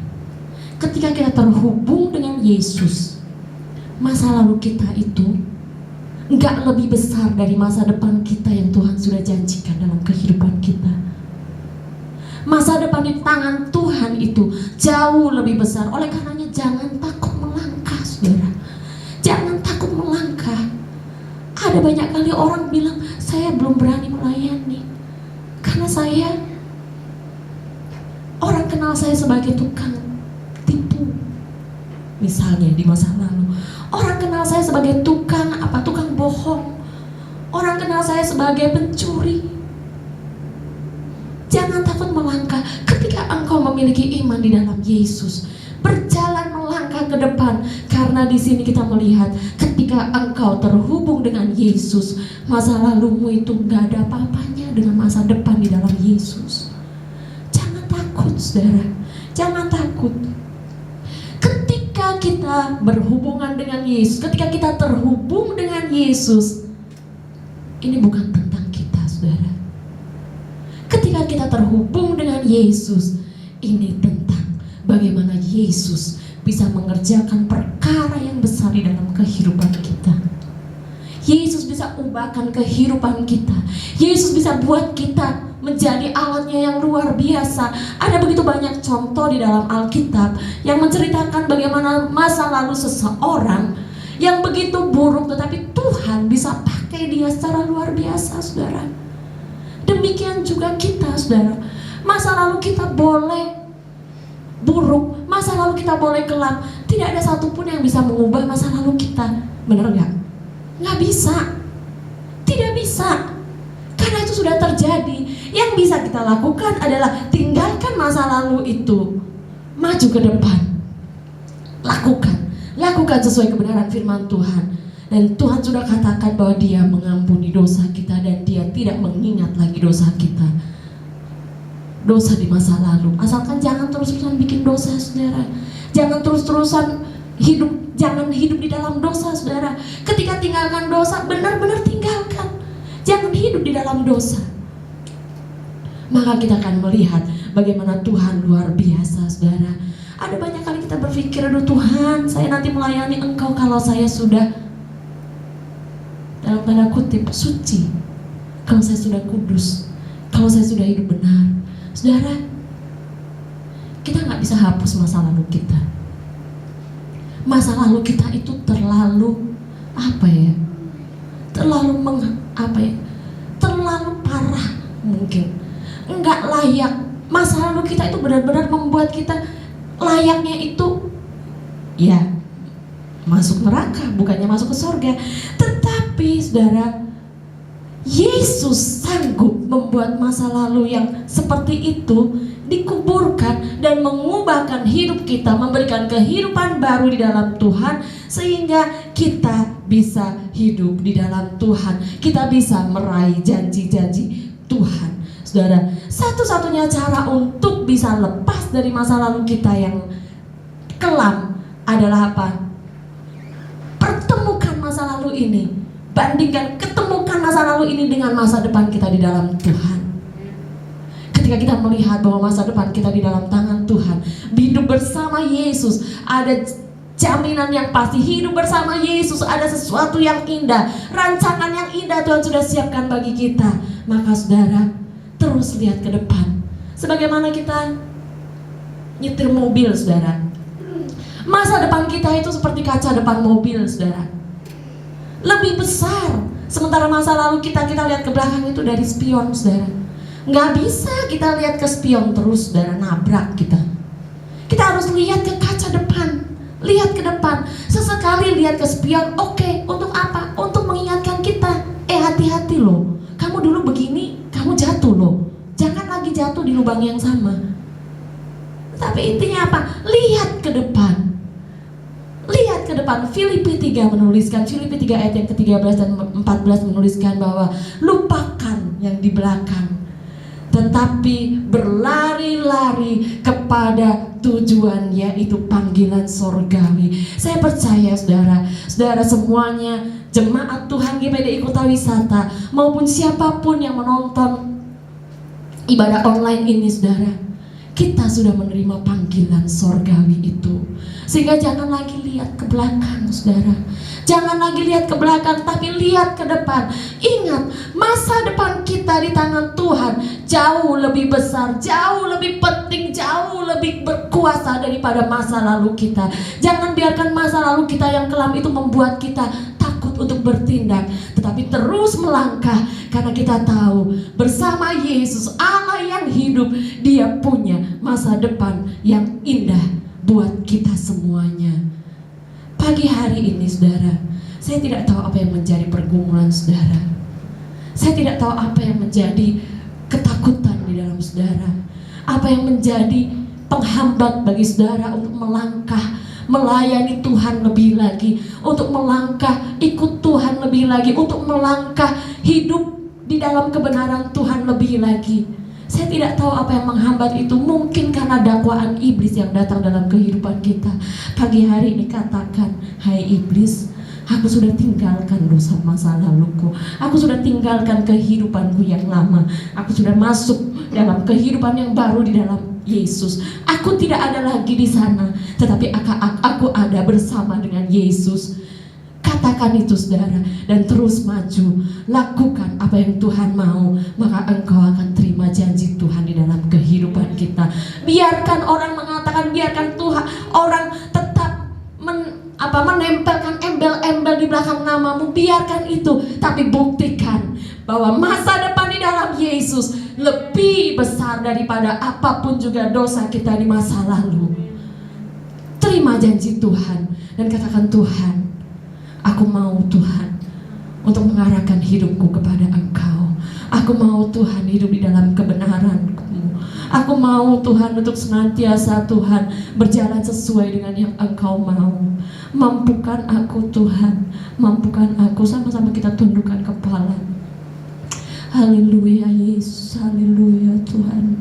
Ketika kita terhubung dengan Yesus, masa lalu kita itu enggak lebih besar dari masa depan kita yang Tuhan sudah janjikan dalam kehidupan kita. Masa depan di tangan Tuhan itu jauh lebih besar. Oleh karenanya jangan takut melangkah, saudara. Jangan takut melangkah. Ada banyak kali orang bilang, saya belum berani melayani karena orang kenal saya sebagai tukang tipu. Misalnya di masa lalu, orang kenal saya sebagai tukang bohong. Orang kenal saya sebagai pencuri. Jangan takut melangkah ketika engkau memiliki iman di dalam Yesus. Berjalan melangkah ke depan, karena di sini kita melihat ketika engkau terhubung dengan Yesus, masa lalumu itu gak ada apa-apanya dengan masa depan di dalam Yesus. Jangan takut, saudara. Jangan takut. Ketika kita berhubungan dengan Yesus, ketika kita terhubung dengan Yesus, ini bukan tentang kita, saudara. Ketika kita terhubung dengan Yesus, ini tentang bagaimana Yesus bisa mengerjakan perkara yang besar di dalam kehidupan kita. Yesus bisa ubahkan kehidupan kita. Yesus bisa buat kita menjadi alatnya yang luar biasa. Ada begitu banyak contoh di dalam Alkitab yang menceritakan bagaimana masa lalu seseorang yang begitu buruk, tetapi Tuhan bisa pakai dia secara luar biasa, saudara. Demikian juga kita, saudara. Masa lalu kita boleh buruk, masa lalu kita boleh kelam. Tidak ada satupun yang bisa mengubah masa lalu kita. Benar gak? Gak bisa. Tidak bisa. Karena itu sudah terjadi. Yang bisa kita lakukan adalah tinggalkan masa lalu itu, maju ke depan. Lakukan sesuai kebenaran firman Tuhan. Dan Tuhan sudah katakan bahwa Dia mengampuni dosa kita dan Dia tidak mengingat lagi dosa kita. Dosa di masa lalu. Asalkan jangan terus-terusan bikin dosa, saudara. Jangan terus-terusan jangan hidup di dalam dosa, saudara. Ketika tinggalkan dosa, benar-benar tinggalkan. Jangan hidup di dalam dosa. Maka kita akan melihat bagaimana Tuhan luar biasa, saudara. Ada banyak kali kita berpikir, aduh Tuhan, saya nanti melayani Engkau kalau saya sudah, dalam tanda kutip, suci, kalau saya sudah kudus, kalau saya sudah hidup benar. Saudara, kita gak bisa hapus masa lalu kita. Masa lalu kita itu terlalu terlalu parah mungkin, enggak layak. Masa lalu kita itu benar-benar membuat kita layaknya itu ya masuk neraka, bukannya masuk ke surga. Tetapi saudara, Yesus sanggup membuat masa lalu yang seperti itu dikuburkan dan mengubahkan hidup kita, memberikan kehidupan baru di dalam Tuhan, sehingga kita bisa hidup di dalam Tuhan. Kita bisa meraih janji-janji Tuhan. Saudara, satu-satunya cara untuk bisa lepas dari masa lalu kita yang kelam adalah apa? Pertemukan masa lalu ini. Ketemukan masa lalu ini dengan masa depan kita di dalam Tuhan. Ketika kita melihat bahwa masa depan kita di dalam tangan Tuhan, hidup bersama Yesus, ada jaminan yang pasti. Hidup bersama Yesus ada sesuatu yang indah, rancangan yang indah Tuhan sudah siapkan bagi kita. Maka saudara, terus lihat ke depan. Sebagaimana kita nyetir mobil, saudara. Masa depan kita itu seperti kaca depan mobil, saudara. lebih besar. Sementara masa lalu kita lihat ke belakang itu dari spion, saudara. Nggak bisa kita lihat ke spion terus, saudara, nabrak kita. Kita harus lihat ke kaca depan, lihat ke depan. Sesekali lihat ke spion, oke. Untuk apa? Untuk mengingatkan kita, hati-hati loh, kamu dulu begini, kamu jatuh loh, jangan lagi jatuh di lubang yang sama. Tapi intinya apa? Lihat ke depan. Lihat ke depan. Filipi 3 menuliskan, Filipi 3 ayat yang ke-13 dan 14 menuliskan bahwa lupakan yang di belakang, tetapi berlari-lari kepada tujuan, yaitu panggilan sorgawi. Saya percaya saudara semuanya, jemaat Tuhan GPDI Kota Wisata maupun siapapun yang menonton ibadah online ini, saudara, kita sudah menerima panggilan sorgawi itu. Sehingga jangan lagi lihat ke belakang, saudara. Jangan lagi lihat ke belakang, tapi lihat ke depan. Ingat, masa depan kita di tangan Tuhan jauh lebih besar, jauh lebih penting, jauh lebih berkuasa daripada masa lalu kita. Jangan biarkan masa lalu kita yang kelam itu membuat kita takut untuk bertindak, tetapi terus melangkah, karena kita tahu bersama Yesus, Allah yang hidup, Dia punya masa depan yang indah buat kita semuanya. Pagi hari ini, saudara, saya tidak tahu apa yang menjadi pergumulan saudara. Saya tidak tahu apa yang menjadi ketakutan di dalam saudara, apa yang menjadi penghambat bagi saudara untuk melangkah melayani Tuhan lebih lagi, untuk melangkah ikut Tuhan lebih lagi, untuk melangkah hidup di dalam kebenaran Tuhan lebih lagi. Saya tidak tahu apa yang menghambat itu. Mungkin karena dakwaan iblis yang datang dalam kehidupan kita. Pagi hari ini katakan, hai iblis, aku sudah tinggalkan dosa masa laluku. Aku sudah tinggalkan kehidupanku yang lama. Aku sudah masuk dalam kehidupan yang baru di dalam Yesus. Aku tidak ada lagi di sana, tetapi aku ada bersama dengan Yesus. Katakan itu, saudara, dan terus maju. Lakukan apa yang Tuhan mau, maka engkau akan terima janji Tuhan di dalam kehidupan kita. Biarkan orang mengatakan, biarkan Tuhan, orang tetap menempelkan embel-embel di belakang namamu. Biarkan itu, tapi buktikan bahwa masa depan di dalam Yesus lebih besar daripada apapun juga dosa kita di masa lalu. Terima janji Tuhan dan katakan, Tuhan, aku mau Tuhan untuk mengarahkan hidupku kepada Engkau. Aku mau Tuhan hidup di dalam kebenaran-Mu. Aku mau Tuhan untuk senantiasa Tuhan berjalan sesuai dengan yang Engkau mau. Mampukan aku Tuhan, mampukan aku. Sama-sama kita tundukkan kepala. Haleluya Yesus, haleluya Tuhan.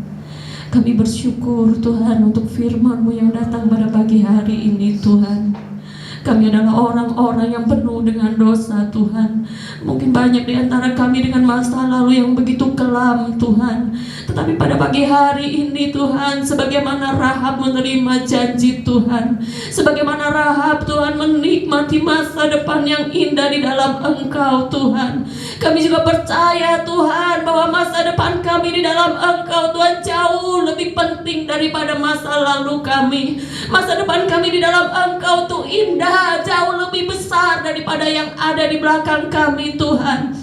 Kami bersyukur Tuhan untuk firman-Mu yang datang pada pagi hari ini Tuhan. Kami adalah orang-orang yang penuh dengan dosa Tuhan. Mungkin banyak di antara kami dengan masa lalu yang begitu kelam Tuhan. Tetapi pada pagi hari ini Tuhan, sebagaimana Rahab menerima janji Tuhan, sebagaimana Rahab Tuhan menikmati masa depan yang indah di dalam Engkau Tuhan, kami juga percaya Tuhan bahwa masa depan kami di dalam Engkau Tuhan jauh lebih penting daripada masa lalu kami. Masa depan kami di dalam Engkau tuh indah, jauh lebih besar daripada yang ada di belakang kami Tuhan.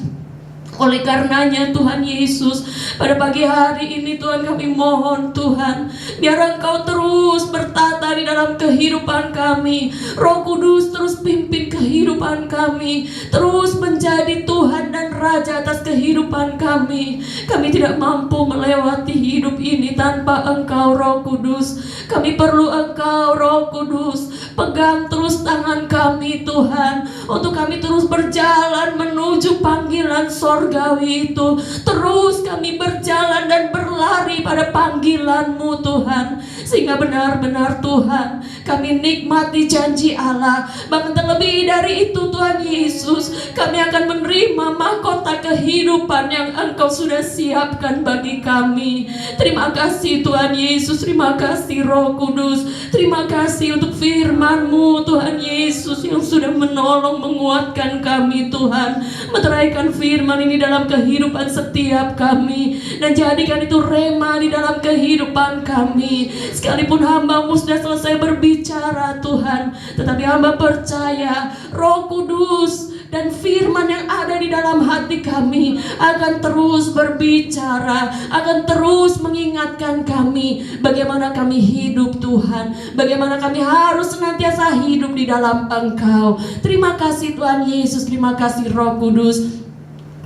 Oleh karenanya Tuhan Yesus, pada pagi hari ini Tuhan kami mohon Tuhan, biar Engkau terus bertata di dalam kehidupan kami. Roh Kudus terus pimpin kehidupan kami, terus menjadi Tuhan dan Raja atas kehidupan kami. Kami tidak mampu melewati hidup ini tanpa Engkau Roh Kudus. Kami perlu Engkau Roh Kudus. Pegang terus tangan kami Tuhan, untuk kami terus berjalan menuju panggilan sorgawi itu. Terus kami berjalan dan berlari pada panggilan-Mu Tuhan, sehingga benar-benar Tuhan kami nikmati janji Allah. Bahkan terlebih dari itu Tuhan Yesus, kami akan menerima mahkota kehidupan yang Engkau sudah siapkan bagi kami. Terima kasih Tuhan Yesus, terima kasih Roh Kudus, terima kasih untuk firman-Mu Tuhan Yesus yang sudah menolong menguatkan kami Tuhan. Meteraikan firman ini dalam kehidupan setiap kami, dan jadikan itu rema di dalam kehidupan kami. Sekalipun hamba-Mu sudah selesai berbicara Tuhan, tetapi hamba percaya Roh Kudus dan firman yang ada di dalam hati kami akan terus berbicara, akan terus mengingatkan kami bagaimana kami hidup Tuhan, bagaimana kami harus senantiasa hidup di dalam Engkau. Terima kasih Tuhan Yesus, terima kasih Roh Kudus.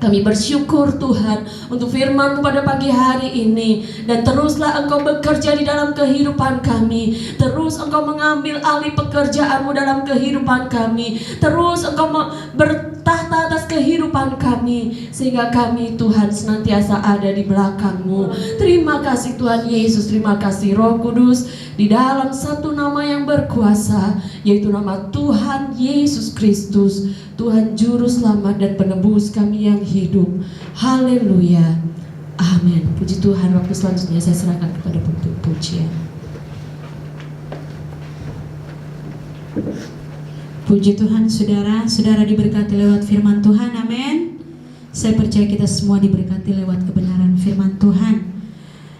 Kami bersyukur Tuhan untuk firman-Mu pada pagi hari ini. Dan teruslah Engkau bekerja di dalam kehidupan kami. Terus Engkau mengambil alih pekerjaan-Mu dalam kehidupan kami. Terus Engkau bertahta atas kehidupan kami, sehingga kami Tuhan senantiasa ada di belakang-Mu. Terima kasih Tuhan Yesus, terima kasih Roh Kudus. Di dalam satu nama yang berkuasa, yaitu nama Tuhan Yesus Kristus, Tuhan Juru Selamat dan Penebus kami yang hidup. Haleluya. Amin. Puji Tuhan. Waktu selanjutnya saya serahkan kepada pujian. Puji Tuhan, saudara diberkati lewat firman Tuhan. Amin. Saya percaya kita semua diberkati lewat kebenaran firman Tuhan.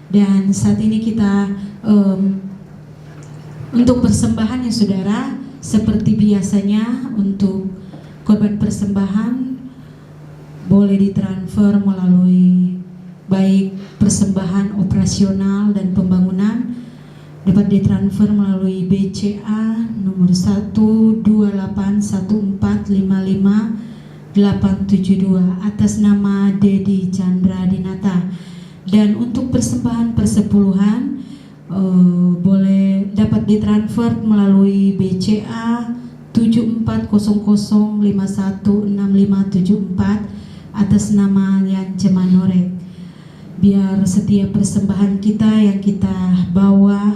Dan saat ini kita untuk persembahan ya saudara, seperti biasanya untuk korban persembahan boleh ditransfer melalui baik persembahan operasional dan pembangunan, dapat ditransfer melalui BCA nomor 1281455 atas nama Dedi Chandra Dinata. Dan untuk persembahan persepuluhan boleh dapat ditransfer melalui BCA 7400516574 atas nama Yance Manorek. Biar setiap persembahan kita yang kita bawa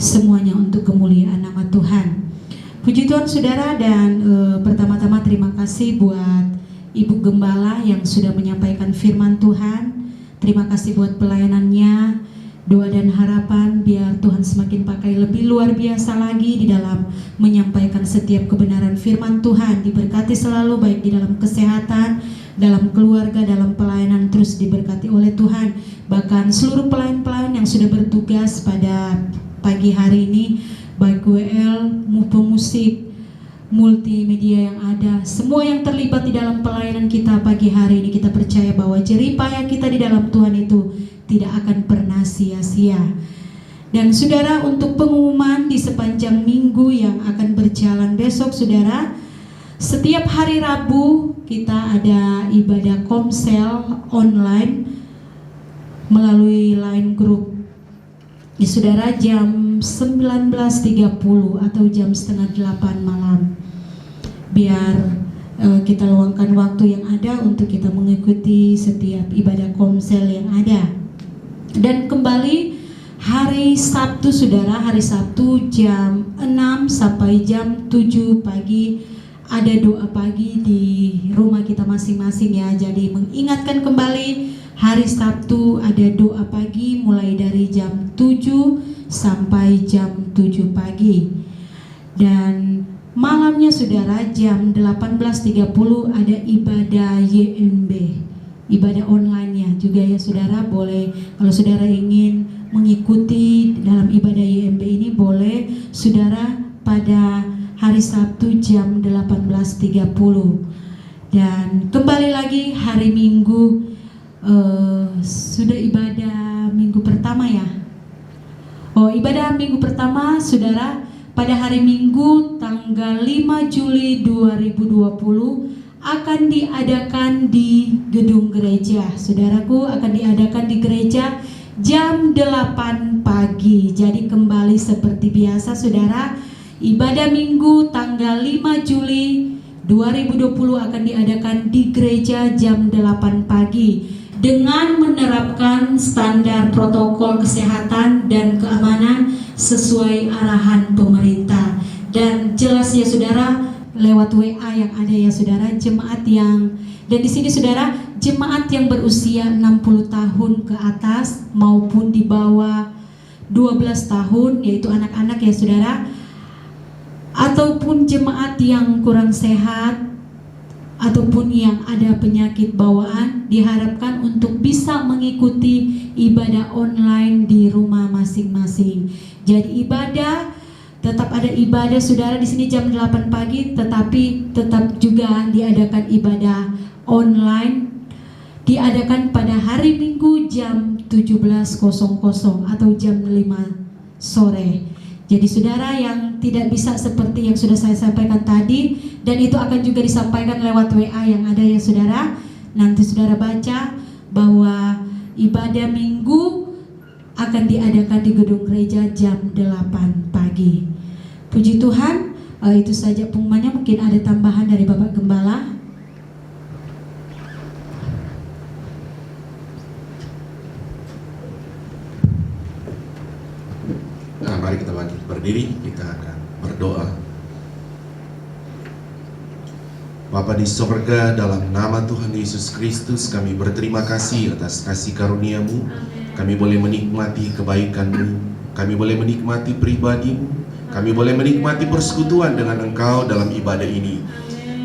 semuanya untuk kemuliaan nama Tuhan. Puji Tuhan saudara, dan pertama-tama terima kasih buat Ibu Gembala yang sudah menyampaikan firman Tuhan. Terima kasih buat pelayanannya. Doa dan harapan biar Tuhan semakin pakai lebih luar biasa lagi di dalam menyampaikan setiap kebenaran firman Tuhan. Diberkati selalu baik di dalam kesehatan, dalam keluarga, dalam pelayanan, terus diberkati oleh Tuhan. Bahkan seluruh pelayan-pelayan yang sudah bertugas pada pagi hari ini, baik WL maupun musik, multimedia yang ada, semua yang terlibat di dalam pelayanan kita pagi hari ini, kita percaya bahwa jeripaya kita di dalam Tuhan itu tidak akan pernah sia-sia. Dan saudara, untuk pengumuman di sepanjang minggu yang akan berjalan besok saudara, setiap hari Rabu kita ada ibadah komsel online melalui line group di saudara jam 19.30 atau jam setengah 8 malam. Biar kita luangkan waktu yang ada untuk kita mengikuti setiap ibadah komsel yang ada. Dan kembali hari Sabtu saudara, hari Sabtu jam 6 sampai jam 7 pagi ada doa pagi di rumah kita masing-masing ya. Jadi mengingatkan kembali, hari Sabtu ada doa pagi mulai dari jam 7 sampai jam 7 pagi. Dan malamnya saudara jam 18.30 ada ibadah YMB, ibadah online-nya juga ya saudara. Boleh kalau saudara ingin mengikuti dalam ibadah YMB ini, boleh saudara pada hari Sabtu jam 18.30. Dan kembali lagi hari Minggu, sudah ibadah minggu pertama ya. Ibadah minggu pertama saudara pada hari Minggu tanggal 5 Juli 2020 akan diadakan di gedung gereja. Saudaraku, akan diadakan di gereja jam 8 pagi. Jadi kembali seperti biasa saudara, ibadah Minggu tanggal 5 Juli 2020 akan diadakan di gereja jam 8 pagi dengan menerapkan standar protokol kesehatan dan keamanan sesuai arahan pemerintah. Dan jelas ya saudara, lewat WA yang ada ya saudara, jemaat yang, dan di sini saudara, jemaat yang berusia 60 tahun ke atas maupun di bawah 12 tahun, yaitu anak-anak ya saudara, ataupun jemaat yang kurang sehat ataupun yang ada penyakit bawaan, diharapkan untuk bisa mengikuti ibadah online di rumah masing-masing. Jadi ibadah Tetap ada ibadah saudara di sini jam 8 pagi, tetapi tetap juga diadakan ibadah online. Diadakan pada hari Minggu jam 17.00 atau jam 5 sore. Jadi saudara yang tidak bisa seperti yang sudah saya sampaikan tadi, dan itu akan juga disampaikan lewat WA yang ada ya saudara. Nanti saudara baca bahwa ibadah Minggu akan diadakan di gedung gereja jam 8 pagi. Puji Tuhan, itu saja pengumumannya. Mungkin ada tambahan dari Bapak Gembala. Nah, mari kita bangkit berdiri, kita akan berdoa. Bapa di sorga, dalam nama Tuhan Yesus Kristus, kami berterima kasih atas kasih karunia-Mu. Kami boleh menikmati kebaikan-Mu, kami boleh menikmati pribadi-Mu, kami boleh menikmati persekutuan dengan Engkau dalam ibadah ini.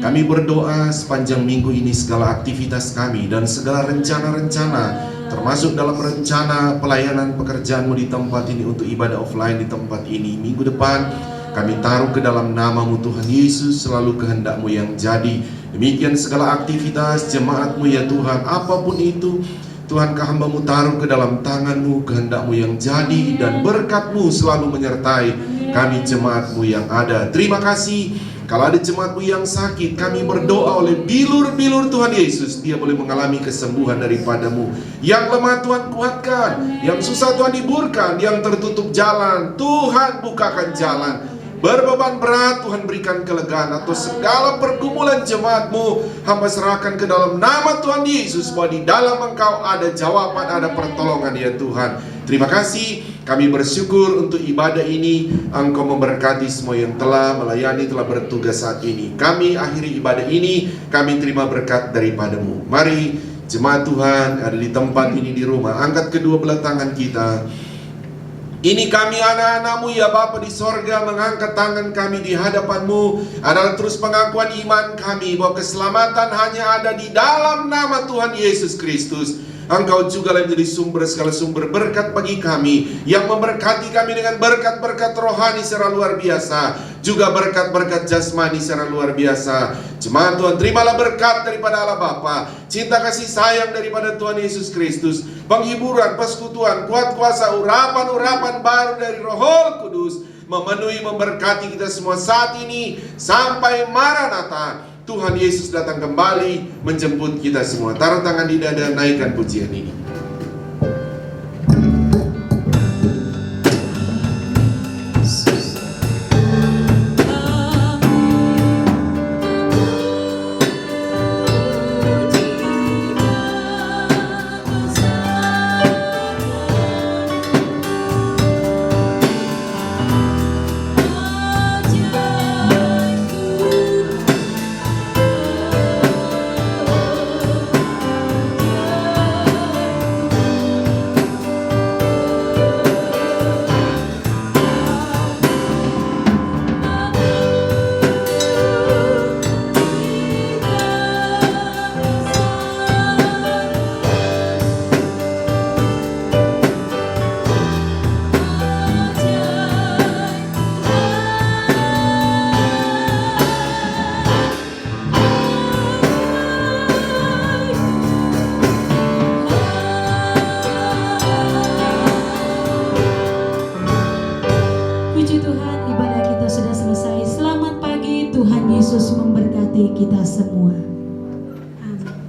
Kami berdoa sepanjang minggu ini segala aktivitas kami dan segala rencana-rencana, termasuk dalam rencana pelayanan pekerjaan-Mu di tempat ini untuk ibadah offline di tempat ini minggu depan, kami taruh ke dalam nama-Mu Tuhan Yesus, selalu kehendak-Mu yang jadi. Demikian segala aktivitas jemaat-Mu ya Tuhan, apapun itu Tuhan, hamba-Mu taruh ke dalam tangan-Mu, kehendak-Mu yang jadi, dan berkat-Mu selalu menyertai kami jemaat-Mu yang ada. Terima kasih. Kalau ada jemaat-Mu yang sakit, kami berdoa oleh bilur-bilur Tuhan Yesus, dia boleh mengalami kesembuhan daripada-Mu. Yang lemah Tuhan kuatkan, yang susah Tuhan hiburkan, yang tertutup jalan Tuhan bukakan jalan. Berbeban berat Tuhan berikan kelegaan. Atau segala pergumulan jemaat-Mu, hamba serahkan ke dalam nama Tuhan Yesus, bahwa di dalam Engkau ada jawaban, ada pertolongan ya Tuhan. Terima kasih. Kami bersyukur untuk ibadah ini. Engkau memberkati semua yang telah melayani, telah bertugas saat ini. Kami akhiri ibadah ini, kami terima berkat daripada-Mu. Mari jemaat Tuhan ada di tempat ini, di rumah, angkat kedua belah tangan kita. Ini kami anak-anak-Mu ya Bapa di sorga, mengangkat tangan kami di hadapan-Mu adalah terus pengakuan iman kami bahwa keselamatan hanya ada di dalam nama Tuhan Yesus Kristus. Engkau juga yang menjadi sumber segala sumber berkat bagi kami, yang memberkati kami dengan berkat-berkat rohani secara luar biasa, juga berkat-berkat jasmani secara luar biasa. Jemaat Tuhan, terimalah berkat daripada Allah Bapa, cinta kasih sayang daripada Tuhan Yesus Kristus, penghiburan, persekutuan, kuat kuasa, urapan-urapan baru dari Roh Kudus memenuhi, memberkati kita semua saat ini sampai Maranatha. Tuhan Yesus datang kembali menjemput kita semua. Taruh tangan di dada, naikkan pujian ini. Yesus memberkati kita semua.